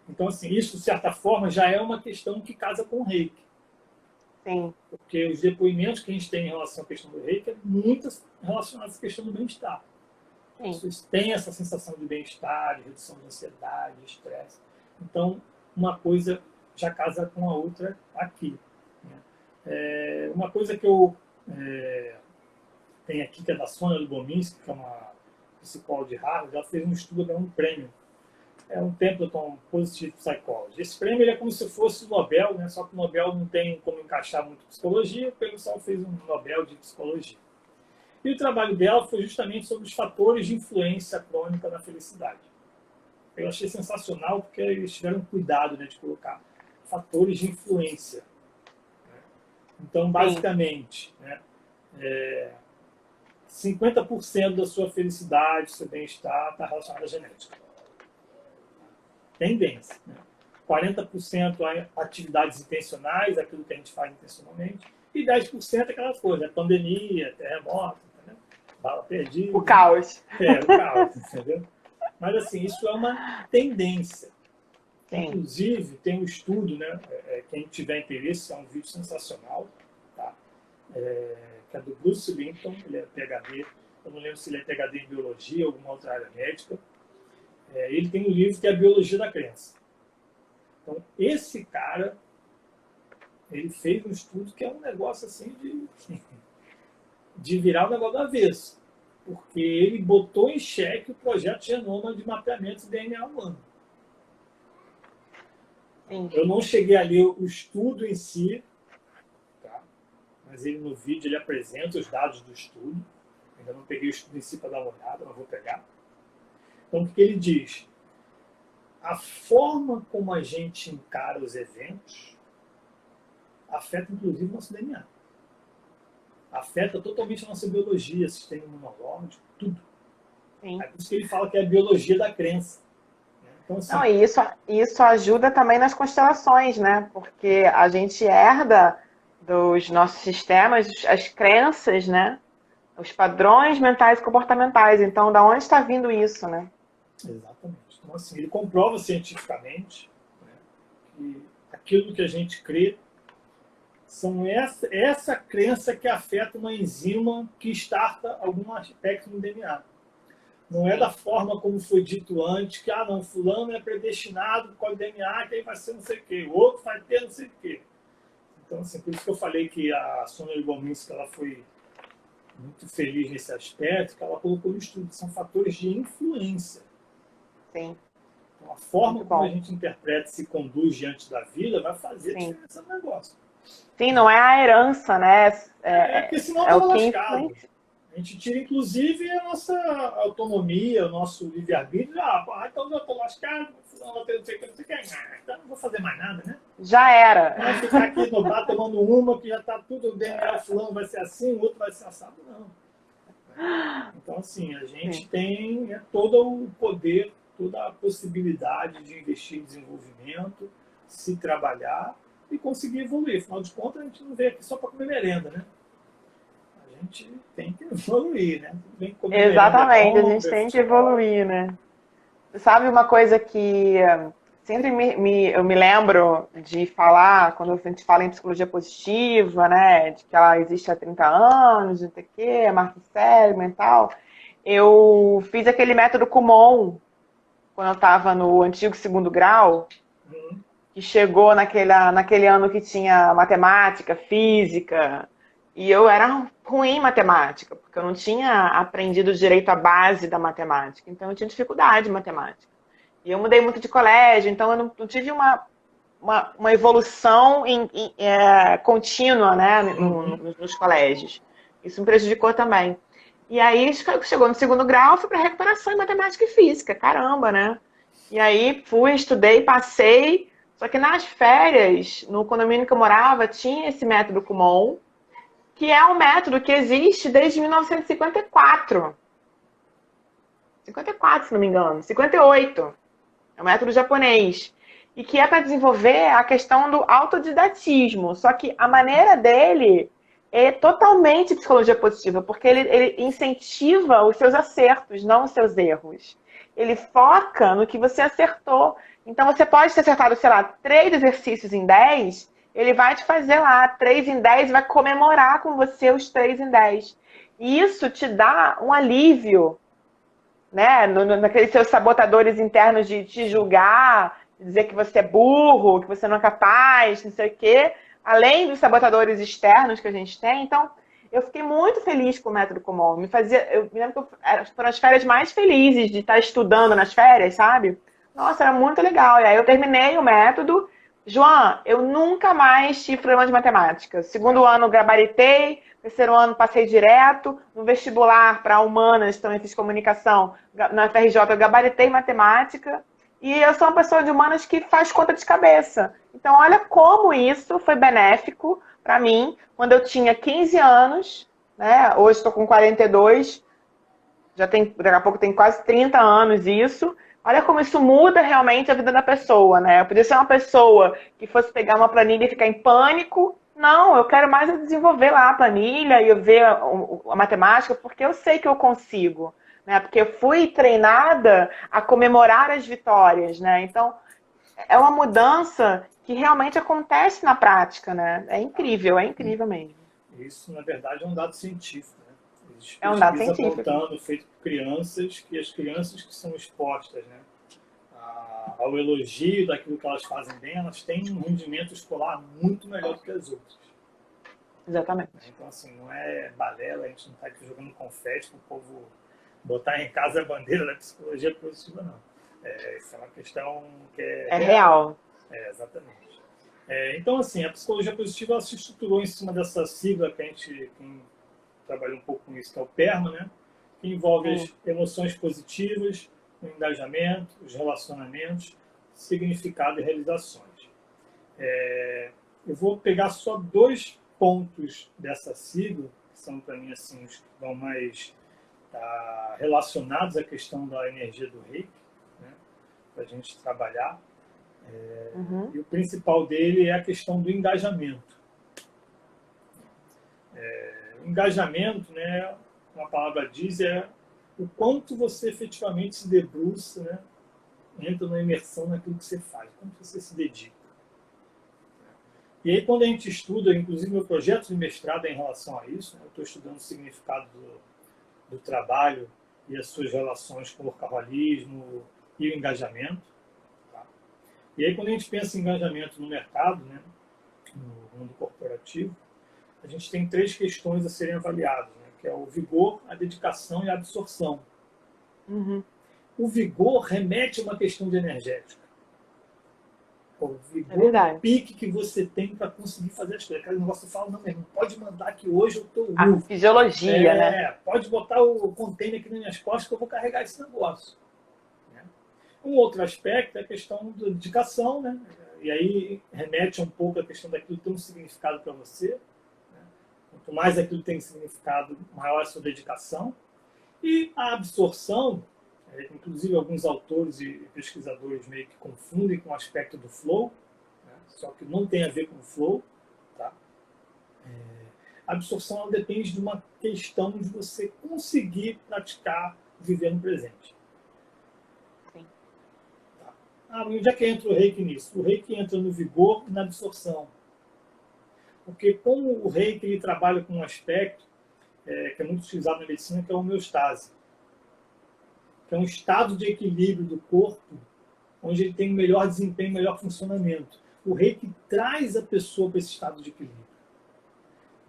Então, assim, isso, de certa forma, já é uma questão que casa com o reiki. Sim. Porque os depoimentos que a gente tem em relação à questão do reiki é muito relacionado à questão do bem-estar. As pessoas têm essa sensação de bem-estar, de redução de ansiedade, de estresse. Então, uma coisa já casa com a outra aqui. Né? Uma coisa que eu tenho aqui, que é da Sonja Lubomirsky, que é uma psicóloga de Harvard, ela fez um estudo, ganhou um prêmio. É um Templeton Positive Psychology. Esse prêmio ele é como se fosse o Nobel, né? Só que o Nobel não tem como encaixar muito psicologia, o pessoal fez um Nobel de psicologia. E o trabalho dela foi justamente sobre os fatores de influência crônica na felicidade. Eu achei sensacional porque eles tiveram cuidado, né, de colocar fatores de influência. Então, basicamente, né, 50% da sua felicidade, do seu bem-estar, está relacionado à genética. Tendência. Né? 40% a atividades intencionais, aquilo que a gente faz intencionalmente, e 10% é aquela coisa, pandemia, terremoto, entendeu? Bala perdida. O caos. O caos, entendeu? Mas, assim, isso é uma tendência. Sim. Inclusive, tem um estudo, né? Quem tiver interesse, é um vídeo sensacional, tá? Que é do Bruce Linton, ele é PhD, eu não lembro se ele é PhD em biologia ou alguma outra área médica. Ele tem um livro que é a Biologia da Crença. Então, esse cara, ele fez um estudo que é um negócio assim de virar o negócio do avesso. Porque ele botou em xeque o projeto Genoma de mapeamento do DNA humano. Sim. Eu não cheguei a ler o estudo em si, tá? Mas ele no vídeo ele apresenta os dados do estudo. Ainda não peguei o estudo em si para dar uma olhada, mas vou pegar. Então, o que ele diz? A forma como a gente encara os eventos afeta, inclusive, o nosso DNA. Afeta totalmente a nossa biologia, sistema imunológico, tudo. Sim. É por isso que ele fala que é a biologia da crença. Então, assim, Não, e isso ajuda também nas constelações, né? Porque a gente herda dos nossos sistemas as crenças, né? Os padrões mentais e comportamentais. Então, da onde está vindo isso, né? exatamente. Então, assim, ele comprova cientificamente, né, que aquilo que a gente crê são essa crença que afeta uma enzima que starta algum aspecto no DNA. Não é da forma como foi dito antes, que não, fulano é predestinado com o DNA, que aí vai ser não sei o quê, o outro vai ter não sei o quê. Então, assim, por isso que eu falei que a Sonja Lubomirsky, ela foi muito feliz nesse aspecto, que ela colocou no estudo, que são fatores de influência. Sim. Então, a forma como a gente interpreta e se conduz diante da vida vai fazer a diferença no negócio. Sim, não é a herança, né? Porque senão é estava o que lascado. influencia. A gente tira, inclusive, a nossa autonomia, o nosso livre-arbítrio. Então eu estou lascado, não vou ter não sei o que, então não vou fazer mais nada, né? Já era. Não vai ficar aqui no bar tomando uma, que já está tudo bem, o fulano vai ser assim, o outro vai ser assado, não. Então, assim, a gente tem todo o poder, toda a possibilidade de investir em desenvolvimento, se trabalhar e conseguir evoluir. Afinal de contas, a gente não veio aqui só para comer merenda, né? A gente tem que evoluir, né? Tudo bem que comer melhor é Exatamente, a bom, gente ver tem que futebol. evoluir, né? Sabe uma coisa que sempre eu me lembro de falar, quando a gente fala em psicologia positiva, né, de que ela existe há 30 anos, não sei o quê, Mark Seligman e tal, eu fiz aquele método Kumon, quando eu estava no antigo segundo grau, Uhum. que chegou naquele ano que tinha matemática, física, e eu era ruim em matemática, porque eu não tinha aprendido direito a base da matemática, então eu tinha dificuldade em matemática. E eu mudei muito de colégio, então eu não tive uma evolução contínua, né, Uhum. nos colégios. Isso me prejudicou também. E aí, chegou no segundo grau, fui para recuperação em matemática e física, caramba, né? E aí fui, estudei, passei. Só que nas férias, no condomínio que eu morava, tinha esse método Kumon, que é um método que existe desde 1954. 54, se não me engano. 58. É um método japonês. E que é para desenvolver a questão do autodidatismo. Só que a maneira dele é totalmente psicologia positiva, porque ele incentiva os seus acertos, não os seus erros. Ele foca no que você acertou. Então você pode ter acertado, sei lá, 3 exercícios em 10, ele vai te fazer lá 3 em 10 e vai comemorar com você os 3 em 10. E isso te dá um alívio, né? Naqueles seus sabotadores internos de te julgar, de dizer que você é burro, que você não é capaz, não sei o quê, além dos sabotadores externos que a gente tem. Então, eu fiquei muito feliz com o método Kumon. Eu me lembro que foram as férias mais felizes de estar estudando nas férias, sabe? Nossa, era muito legal. E aí eu terminei o método. João, eu nunca mais tive problema de matemática. Segundo ano, gabaritei. Terceiro ano, passei direto. No vestibular, para humanas, também fiz comunicação. Na FRJ, eu gabaritei matemática. E eu sou uma pessoa de humanas que faz conta de cabeça. Então, olha como isso foi benéfico para mim quando eu tinha 15 anos, né? Hoje estou com 42, daqui a pouco tem quase 30 anos isso. Olha como isso muda realmente a vida da pessoa, né? Eu podia ser uma pessoa que fosse pegar uma planilha e ficar em pânico. Não, eu quero mais desenvolver lá a planilha e eu ver a matemática, porque eu sei que eu consigo, né? Porque eu fui treinada a comemorar as vitórias, né? Então, é uma mudança que realmente acontece na prática, né? É incrível mesmo. Isso, na verdade, é um dado científico, né? Existe É um dado pesquisa científico. apontando, feito por crianças, que as crianças que são expostas, né, ao elogio daquilo que elas fazem bem, elas têm um rendimento escolar muito melhor do que as outras. Exatamente. Então, assim, não é balela, a gente não está aqui jogando confete para o povo botar em casa a bandeira da psicologia positiva, não. Isso é uma questão que é É real. real. Exatamente. Então, assim, a psicologia positiva ela se estruturou em cima dessa sigla que a gente trabalha um pouco com isso, que é o PERMA, né? Que envolve as emoções positivas, o engajamento, os relacionamentos, significado e realizações. Eu vou pegar só 2 pontos dessa sigla, que são, para mim, assim, os que vão mais relacionados à questão da energia do reiki, né? Para a gente trabalhar. E o principal dele é a questão do engajamento. O engajamento, né, como a palavra diz, é o quanto você efetivamente se debruça, né, entra na imersão naquilo que você faz, quanto você se dedica. E aí, quando a gente estuda, inclusive meu projeto de mestrado é em relação a isso, né, eu estou estudando o significado do trabalho e as suas relações com o workaholismo e o engajamento. Tá? E aí, quando a gente pensa em engajamento no mercado, né, no mundo corporativo, a gente tem 3 questões a serem avaliadas, né, que é o vigor, a dedicação e a absorção. O vigor remete a uma questão de energética. O vigor é o pique que você tem para conseguir fazer as coisas. Aquele negócio que eu falo, não, mesmo, pode mandar que hoje eu estou A fisiologia, né? Pode botar o container aqui nas minhas costas que eu vou carregar esse negócio. Né? Um outro aspecto é a questão da dedicação, né? E aí remete um pouco à questão daquilo que tem um significado para você. Né? Quanto mais aquilo tem significado, maior a sua dedicação. E a absorção, inclusive alguns autores e pesquisadores meio que confundem com o aspecto do flow, né? Só que não tem a ver com o flow. Tá? A absorção ela depende de uma questão de você conseguir praticar, viver no presente. Sim. Tá. Onde é que entra o Reiki nisso? O Reiki entra no vigor e na absorção. Porque como o Reiki ele trabalha com um aspecto que é muito utilizado na medicina, que é a homeostase, que é um estado de equilíbrio do corpo, onde ele tem um melhor desempenho, melhor funcionamento. O Reiki traz a pessoa para esse estado de equilíbrio.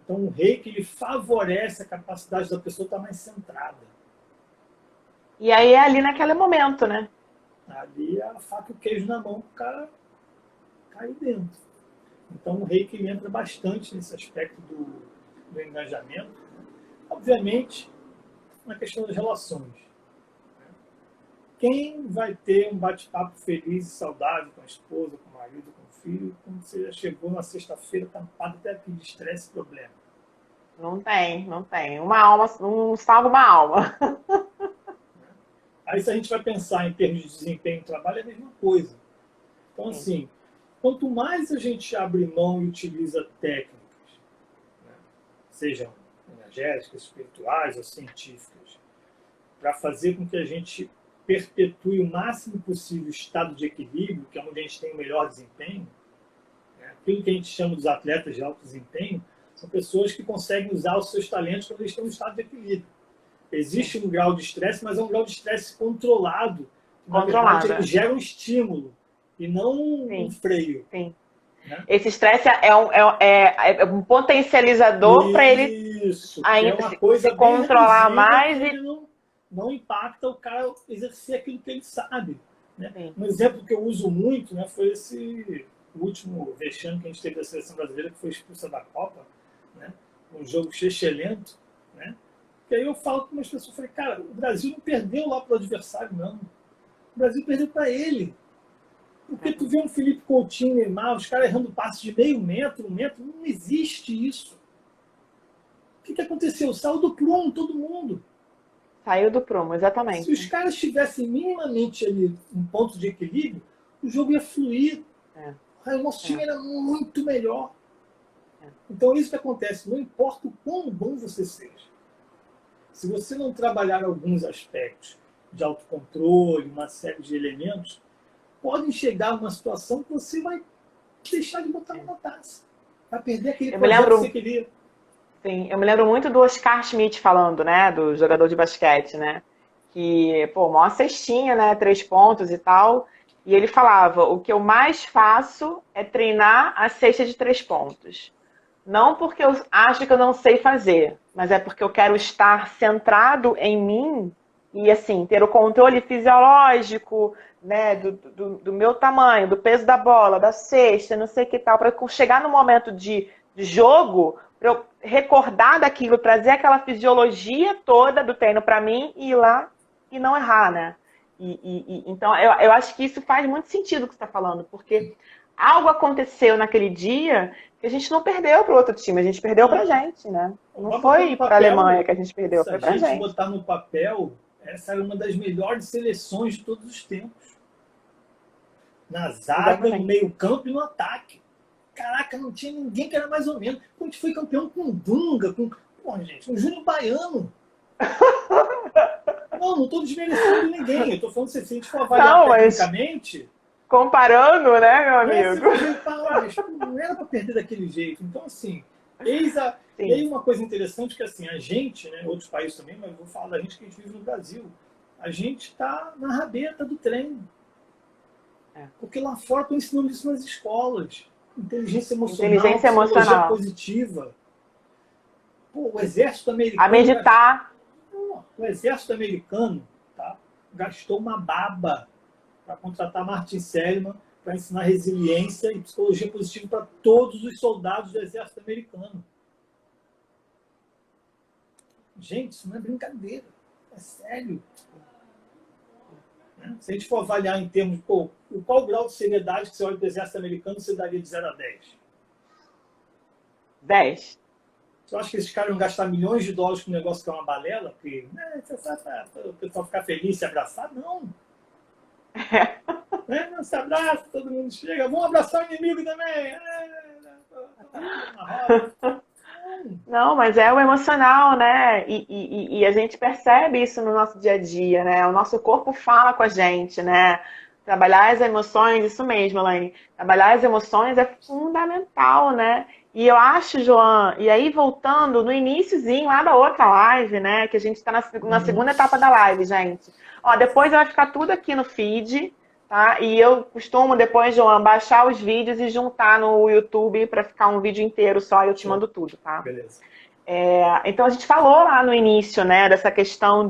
Então o Reiki ele favorece a capacidade da pessoa estar mais centrada. E aí é ali naquele momento, né? Ali é a faca e o queijo na mão para o cara cair dentro. Então o Reiki ele entra bastante nesse aspecto do engajamento. Obviamente, na questão das relações. Quem vai ter um bate-papo feliz e saudável com a esposa, com o marido, com o filho, quando você já chegou na sexta-feira tampado até aqui de estresse e problema? Não tem, não tem. Uma alma, não salva uma alma. Aí se a gente vai pensar em termos de desempenho no trabalho, é a mesma coisa. Então, assim, quanto mais a gente abre mão e utiliza técnicas, né, sejam energéticas, espirituais ou científicas, para fazer com que a gente perpetue o máximo possível o estado de equilíbrio, que é onde a gente tem o melhor desempenho, né? Aquilo que a gente chama dos atletas de alto desempenho, são pessoas que conseguem usar os seus talentos quando eles estão em estado de equilíbrio. Existe um grau de estresse, mas é um grau de estresse controlado. Na verdade, ele gera um estímulo e não um freio. Sim. Né? Esse estresse é um potencializador para ele ainda se controlar mais e não impacta o cara exercer aquilo que ele sabe. Né? Um exemplo que eu uso muito, né, foi esse último vexame que a gente teve da seleção brasileira, que foi expulsa da Copa, né? Um jogo chechelento, né? E aí eu falo com umas pessoas, falei, cara, o Brasil não perdeu lá para o adversário, não. O Brasil perdeu para ele. Porque tu vê um Felipe Coutinho, Neymar, os caras errando passes de meio metro, 1 metro, não existe isso. O que aconteceu? Saiu do prumo todo mundo. Saiu do prumo, exatamente. Se os caras tivessem minimamente ali um ponto de equilíbrio, o jogo ia fluir. O nosso time era muito melhor. Então, isso que acontece. Não importa o quão bom você seja. Se você não trabalhar alguns aspectos de autocontrole, uma série de elementos, podem chegar a uma situação que você vai deixar de botar uma taça. Vai perder aquele projeto que você queria. Sim, eu me lembro muito do Oscar Schmidt falando, né, do jogador de basquete, né, que, pô, maior cestinha, né, 3 pontos e tal, e ele falava, o que eu mais faço é treinar a cesta de 3 pontos. Não porque eu acho que eu não sei fazer, mas é porque eu quero estar centrado em mim e, assim, ter o controle fisiológico, né, do meu tamanho, do peso da bola, da cesta, não sei o que tal, para chegar no momento de jogo, para eu recordar daquilo, trazer aquela fisiologia toda do treino para mim e ir lá e não errar, né? Então, eu acho que isso faz muito sentido o que você está falando, porque algo aconteceu naquele dia que a gente não perdeu para o outro time, a gente perdeu para a gente, né? Não foi para a Alemanha que a gente perdeu, foi para a gente. Se a gente botar no papel, essa era uma das melhores seleções de todos os tempos. Na zaga, no meio campo e no ataque. Caraca, não tinha ninguém que era mais ou menos. A gente foi campeão com Dunga, com... Pô, gente, um Júnior Baiano. Não estou desmerecendo ninguém. Eu estou falando se a gente for avaliar tecnicamente... Comparando, né, meu amigo? Não era para perder daquele jeito. Então, assim, e aí uma coisa interessante que, assim, a gente, né, outros países também, mas eu vou falar da gente que a gente vive no Brasil, a gente está na rabeta do treino. Porque lá fora estão ensinando isso nas escolas. Inteligência emocional, psicologia positiva. Pô, o exército americano... A meditar. O exército americano, tá, gastou uma baba para contratar Martin Seligman para ensinar resiliência e psicologia positiva para todos os soldados do exército americano. Gente, isso não é brincadeira. É sério. Se a gente for avaliar em termos de qual o grau de seriedade que você olha do exército americano, você daria de 0 a 10? 10. Você acha que esses caras iam gastar milhões de dólares com um negócio que é uma balela? Que o pessoal ficar feliz e se abraçar? Não. Não se abraça, todo mundo chega. Vamos abraçar o inimigo também. Não. Não, mas é o emocional, né? E a gente percebe isso no nosso dia a dia, né? O nosso corpo fala com a gente, né? Trabalhar as emoções, isso mesmo, Elaine. Trabalhar as emoções é fundamental, né? E eu acho, João, e aí voltando no iniciozinho lá da outra live, né? Que a gente está na Uhum. segunda etapa da live, gente. Ó, depois vai ficar tudo aqui no feed, tá? E eu costumo depois, João, baixar os vídeos e juntar no YouTube para ficar um vídeo inteiro só e eu te Show. mando tudo, tá? Beleza. Então a gente falou lá no início, né, dessa questão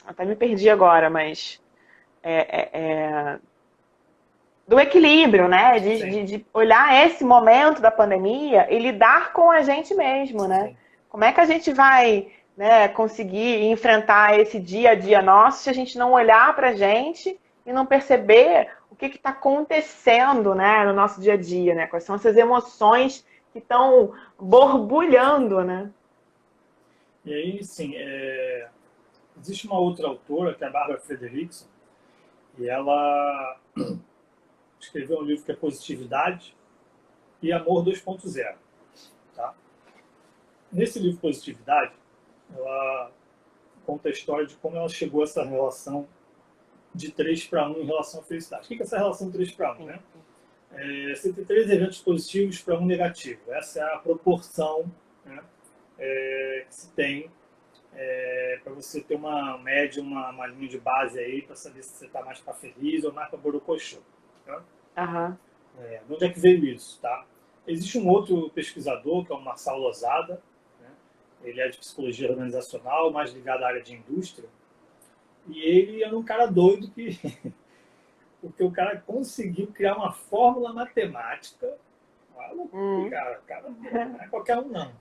até me perdi agora, mas do equilíbrio, né, Sim, de olhar esse momento da pandemia e lidar com a gente mesmo, né? sim. Como é que a gente vai, né, conseguir enfrentar esse dia a dia nosso se a gente não olhar para a gente e não perceber o que está acontecendo, né, no nosso dia a dia, né? Quais são essas emoções que estão borbulhando, né? E aí, sim, existe uma outra autora, que é a Barbara Fredrickson, e ela escreveu um livro que é Positividade e Amor 2.0. Tá? Nesse livro Positividade, ela conta a história de como ela chegou a essa relação de 3:1 em relação à felicidade. O que é essa relação 3:1? Né? Você tem 3 eventos positivos para 1 negativo. Essa é a proporção, né, que se tem para você ter uma média, uma linha de base aí para saber se você está mais para feliz ou mais para borocochô. Tá? Aham. De onde é que veio isso? Tá? Existe um outro pesquisador, que é o Marçal Lozada, né? Ele é de psicologia organizacional, mais ligado à área de indústria, e ele era um cara doido que porque o cara conseguiu criar uma fórmula matemática. Cara, não é qualquer um, não.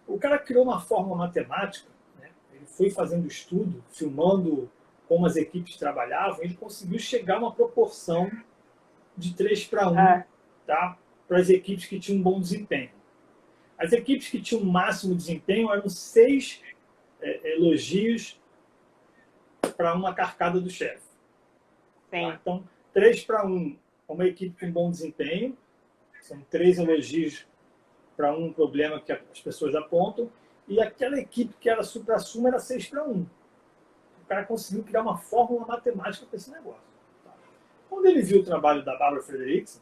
O cara criou uma fórmula matemática, né? Ele foi fazendo estudo, filmando como as equipes trabalhavam, ele conseguiu chegar a uma proporção de 3:1, tá? Para as equipes que tinham um bom desempenho. As equipes que tinham máximo desempenho eram 6 elogios para uma carcada do chefe. Tá? Então, 3:1 é uma equipe com bom desempenho, são 3 elogios para um problema que as pessoas apontam, e aquela equipe que era supra-sumo era 6:1. O cara conseguiu criar uma fórmula matemática para esse negócio. Tá? Quando ele viu o trabalho da Barbara Fredrickson,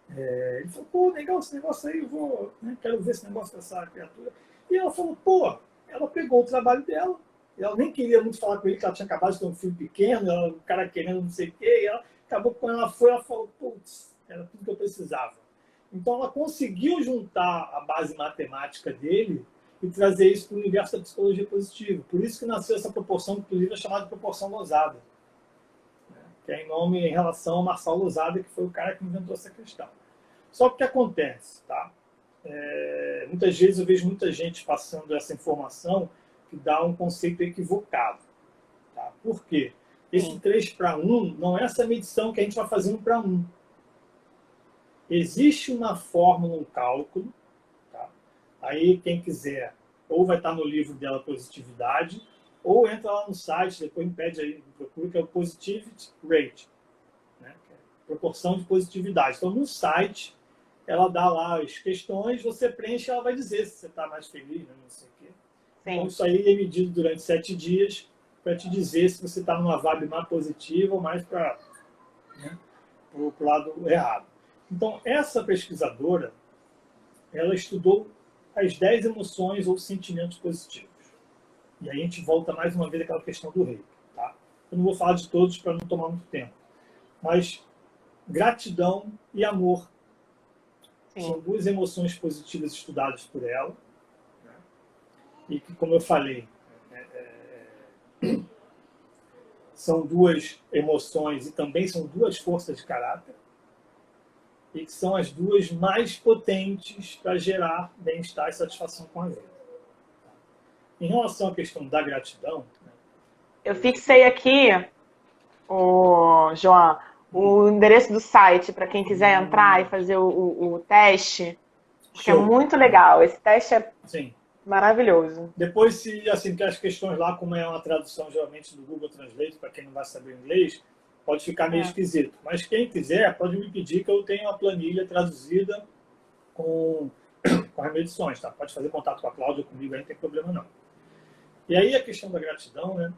ele falou, pô, legal esse negócio aí, eu vou, né, quero ver esse negócio dessa criatura. E ela falou, pô, ela pegou o trabalho dela, ela nem queria muito falar com ele, que ela tinha acabado de ter um filho pequeno, o cara querendo não sei o quê, e ela acabou, quando ela foi, ela falou, putz, era tudo que eu precisava. Então ela conseguiu juntar a base matemática dele e trazer isso para o universo da psicologia positiva. Por isso que nasceu essa proporção, que inclusive é chamada de proporção Lozada, né? Que é em relação ao Marçal Lozada, que foi o cara que inventou essa questão. Só que o que acontece, tá? Muitas vezes eu vejo muita gente passando essa informação que dá um conceito equivocado. Tá? Por quê? Esse 3:1 não é essa medição que a gente vai fazer 1:1. Existe uma fórmula, um cálculo, tá? Aí quem quiser, ou vai estar no livro dela Positividade, ou entra lá no site, depois me pede aí, procura, que é o Positivity Rate, né? Proporção de positividade. Então no site ela dá lá as questões, você preenche, ela vai dizer se você está mais feliz, né? Não sei o quê. Então isso aí é medido durante 7 dias para te dizer se você está numa vibe mais positiva ou mais para, né, o lado errado. Então, essa pesquisadora, ela estudou as 10 emoções ou sentimentos positivos. E aí a gente volta mais uma vez àquela questão do rei. Tá? Eu não vou falar de todos para não tomar muito tempo. Mas gratidão e amor são 2 emoções positivas estudadas por ela. Né? E que, como eu falei, são 2 emoções e também são 2 forças de caráter. E que são as 2 mais potentes para gerar bem-estar e satisfação com a vida. Em relação à questão da gratidão... Né, eu fixei aqui, João, o endereço do site para quem quiser entrar e fazer o teste, que é muito legal. Esse teste é maravilhoso. Depois, se assim, que as questões lá, como é uma tradução geralmente do Google Translate, para quem não vai saber inglês, pode ficar meio esquisito. Mas quem quiser, pode me pedir que eu tenha uma planilha traduzida com com as medições, tá? Pode fazer contato com a Cláudia, comigo, aí não tem problema não. E aí a questão da gratidão, né?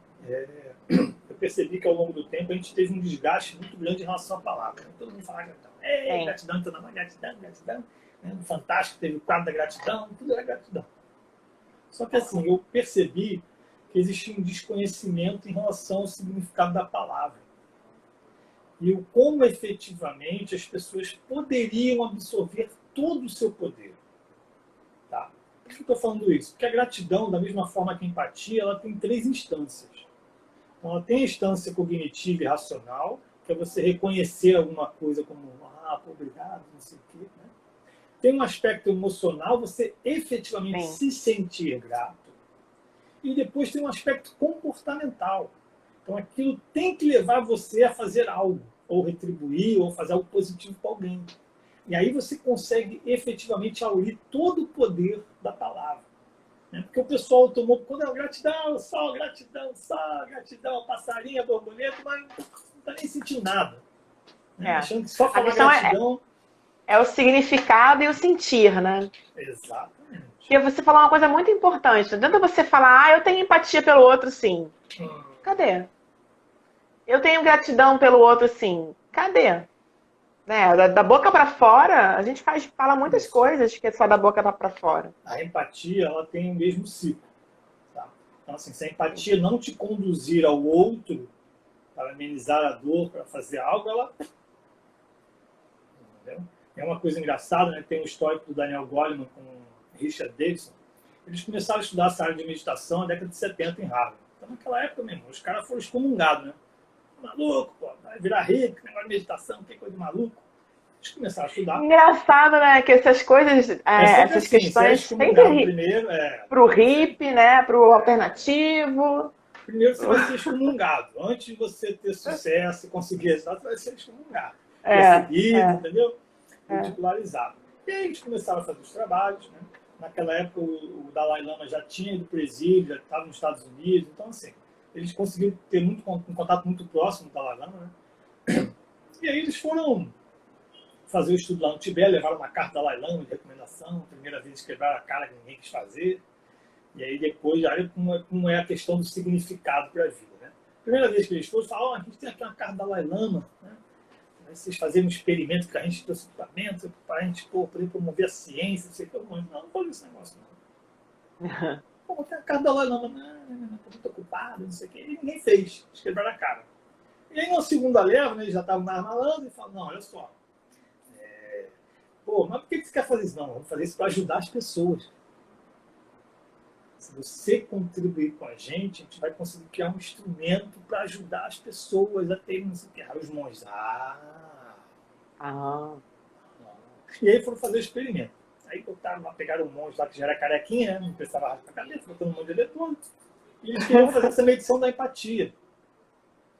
Eu percebi que ao longo do tempo a gente teve um desgaste muito grande em relação à palavra. Todo mundo fala gratidão. Gratidão, então não é gratidão, gratidão. No Fantástico teve o quadro da gratidão, tudo era gratidão. Só que assim, eu percebi que existia um desconhecimento em relação ao significado da palavra. E o como efetivamente as pessoas poderiam absorver todo o seu poder. Tá? Por que eu estou falando isso? Porque a gratidão, da mesma forma que a empatia, ela tem 3 instâncias. Então, ela tem a instância cognitiva e racional, que é você reconhecer alguma coisa como, pô, obrigado, não sei o quê. Né? Tem um aspecto emocional, você efetivamente se sentir grato. E depois tem um aspecto comportamental. Então, aquilo tem que levar você a fazer algo, ou retribuir, ou fazer algo positivo para alguém. E aí você consegue efetivamente aurir todo o poder da palavra. Né? Porque o pessoal tomou, quando é gratidão, só gratidão, a passarinha, a borboleta, mas não está nem sentindo nada. Né? Achando que só falar gratidão... É o significado e o sentir, né? Exatamente. E você falou uma coisa muito importante. Não adianta você falar, eu tenho empatia pelo outro, sim. Cadê? Eu tenho gratidão pelo outro, sim. Cadê? Né? Da boca para fora, a gente fala muitas coisas que é só da boca para fora. A empatia, ela tem o mesmo ciclo. Tá? Então, assim, se a empatia não te conduzir ao outro para amenizar a dor, para fazer algo, ela... Entendeu? É uma coisa engraçada, né? Tem um histórico do Daniel Goleman com Richard Davidson. Eles começaram a estudar essa área de meditação na década de 70 em Harvard. Então, naquela época mesmo, os caras foram excomungados, né? Maluco, pô, vai virar rico, negócio de meditação, que coisa de maluco. Eles começaram a estudar. Engraçado, né? Que essas coisas, essas assim, questões sempre primeiro, pro hippie, né? Pro alternativo. Primeiro você vai ser excomungado. Antes de você ter sucesso e conseguir resultado, você vai ser excomungado. Perseguido, entendeu? Ridicularizado. E aí eles começaram a fazer os trabalhos, né? Naquela época o Dalai Lama já tinha ido para o exílio, já estava nos Estados Unidos, então assim, eles conseguiram ter um contato muito próximo com o Dalai Lama, né? E aí eles foram fazer o estudo lá no Tibete, levaram uma carta do Dalai Lama de recomendação, primeira vez quebraram a cara que ninguém quis fazer, e aí depois, aí como é a questão do significado para a vida, né? Primeira vez que eles foram, falaram, a gente tem aqui uma carta do Dalai Lama, né? Vocês fazerem um experimento que a gente trouxe equipamento para a gente poder promover a ciência, não sei o que. Não vou esse negócio, não. Pô, tem a carta do Dalai Lama, não, estou muito ocupado, não sei o que. E ninguém fez, eles quebraram a cara. E aí, na segunda leva, né, eles já estavam mais malandros e falaram, não, olha só, mas por que você quer fazer isso? Não, vamos fazer isso para ajudar as pessoas. Se você contribuir com a gente vai conseguir criar um instrumento para ajudar as pessoas a terem, não sei o que, os monges. E aí foram fazer o experimento. Aí botaram lá, pegaram um monge lá que já era carequinha, né? Não precisava raspar a cabeça, botando um monte de eletrônico. E eles queriam fazer essa medição da empatia.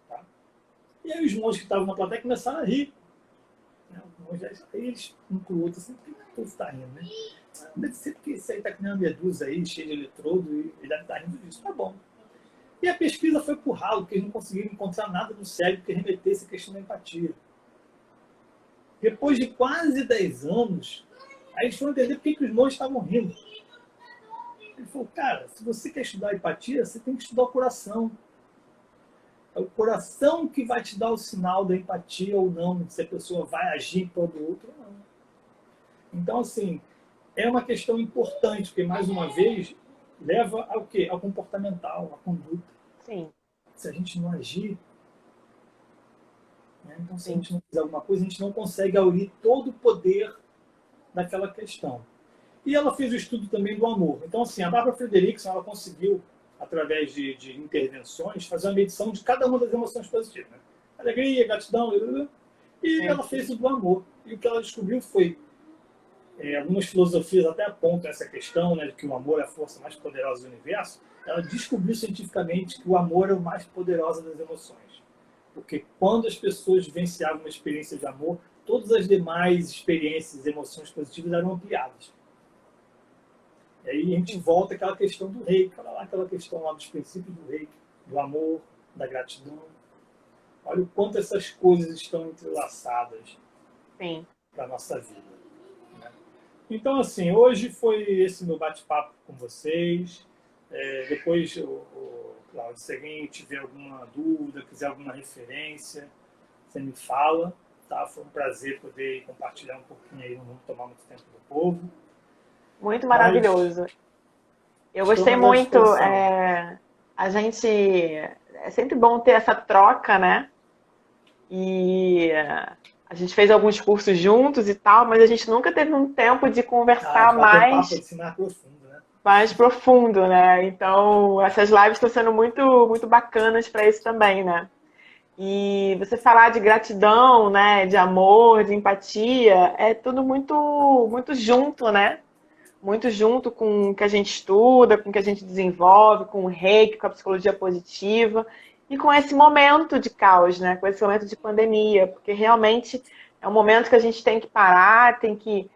Tá? E aí os monges que estavam na plateia começaram a rir. Né? Aí eles, um com o outro, assim, por que o povo está rindo, né? Deve ser porque isso aí tá que nem uma medusa aí, cheia de eletrodo, e ele deve estar rindo disso. Tá bom. E a pesquisa foi pro ralo, porque eles não conseguiram encontrar nada no cérebro que remetesse a questão da empatia. Depois de quase 10 anos, aí eles foram entender por que os monges estavam rindo. Ele falou, cara, se você quer estudar empatia, você tem que estudar o coração. É o coração que vai te dar o sinal da empatia ou não, se a pessoa vai agir para o outro ou não. Então, assim, é uma questão importante, porque, mais uma vez, leva ao quê? Ao comportamental, à conduta. Sim. Se a gente não agir, né? Então, se a gente não fizer alguma coisa, a gente não consegue aurir todo o poder daquela questão. E ela fez o estudo também do amor. Então, assim, a Barbara Fredrickson, ela conseguiu, através de intervenções, fazer uma medição de cada uma das emoções positivas. Né? Alegria, gratidão, e ela fez o do amor. E o que ela descobriu foi, algumas filosofias até apontam essa questão, né, de que o amor é a força mais poderosa do universo. Ela descobriu cientificamente que o amor é o mais poderoso das emoções. Porque quando as pessoas vivenciavam uma experiência de amor, todas as demais experiências, emoções positivas eram ampliadas. E aí a gente volta àquela questão do reiki, aquela questão lá dos princípios do reiki, do amor, da gratidão. Olha o quanto essas coisas estão entrelaçadas para a nossa vida. Né? Então, assim, hoje foi esse meu bate-papo com vocês. Depois, Cláudio, se alguém tiver alguma dúvida, quiser alguma referência, você me fala. Tá? Foi um prazer poder compartilhar um pouquinho aí, não vamos tomar muito tempo do povo. Muito maravilhoso. Eu gostei muito. A gente... É sempre bom ter essa troca, né? E a gente fez alguns cursos juntos e tal, mas a gente nunca teve um tempo de conversar mais profundo, né? Então, essas lives estão sendo muito, muito bacanas para isso também, né? E você falar de gratidão, né? De amor, de empatia, é tudo muito, muito junto, né? Muito junto com o que a gente estuda, com o que a gente desenvolve, com o Reiki, com a psicologia positiva e com esse momento de caos, né? Com esse momento de pandemia, porque realmente é um momento que a gente tem que parar, tem que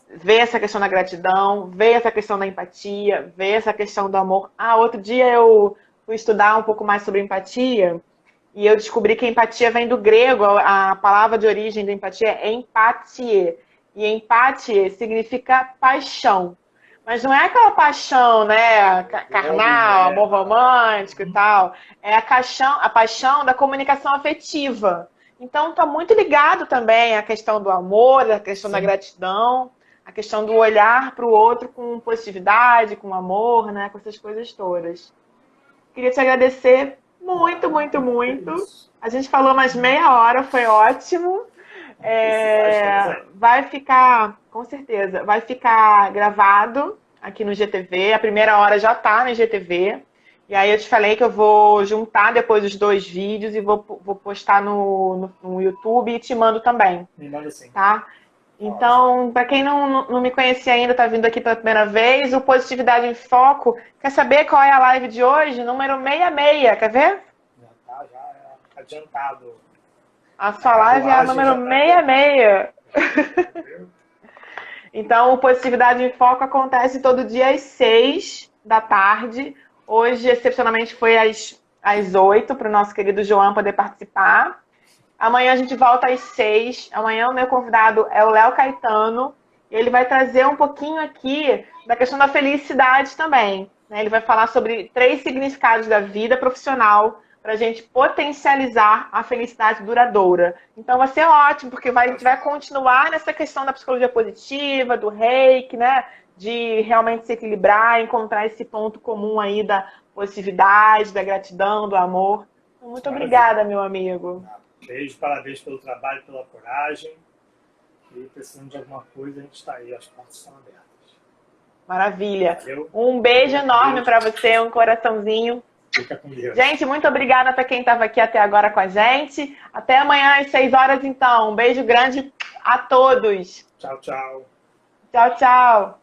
ver essa questão da gratidão, ver essa questão da empatia, ver essa questão do amor. Outro dia eu fui estudar um pouco mais sobre empatia e eu descobri que a empatia vem do grego, a palavra de origem da empatia é empatie. E empatie significa paixão. Mas não é aquela paixão, né, carnal, amor romântico e tal. É a paixão da comunicação afetiva. Então, está muito ligado também à questão do amor, à questão da gratidão, à questão do olhar para o outro com positividade, com amor, né, com essas coisas todas. Queria te agradecer muito, muito, muito. A gente falou mais meia hora, foi ótimo. Vai ficar, com certeza, vai ficar gravado aqui no GTV. A primeira hora já está no GTV. E aí eu te falei que eu vou juntar depois os 2 vídeos e vou postar no YouTube e te mando também. Me manda sim. Tá? Então, para quem não me conhecia ainda, está vindo aqui pela primeira vez, o Positividade em Foco. Quer saber qual é a live de hoje? Número 66, quer ver? Já é adiantado. A sua live é a número 66. Então, o Positividade em Foco acontece todo dia às 6 da tarde. Hoje, excepcionalmente, foi às 8 para o nosso querido João poder participar. Amanhã a gente volta às 6. Amanhã o meu convidado é o Léo Caetano. E ele vai trazer um pouquinho aqui da questão da felicidade também, né? Ele vai falar sobre 3 significados da vida profissional para a gente potencializar a felicidade duradoura. Então vai ser ótimo, porque a gente vai continuar nessa questão da psicologia positiva, do reiki, né? De realmente se equilibrar, encontrar esse ponto comum aí da positividade, da gratidão, do amor. Muito obrigada, meu amigo. Beijo, parabéns pelo trabalho, pela coragem. E precisando de alguma coisa, a gente está aí, as portas estão abertas. Maravilha. Valeu. Um beijo enorme para você, um coraçãozinho. Fica com Deus. Gente, muito obrigada para quem estava aqui até agora com a gente. Até amanhã às 6 horas, então. Um beijo grande a todos. Tchau, tchau. Tchau, tchau.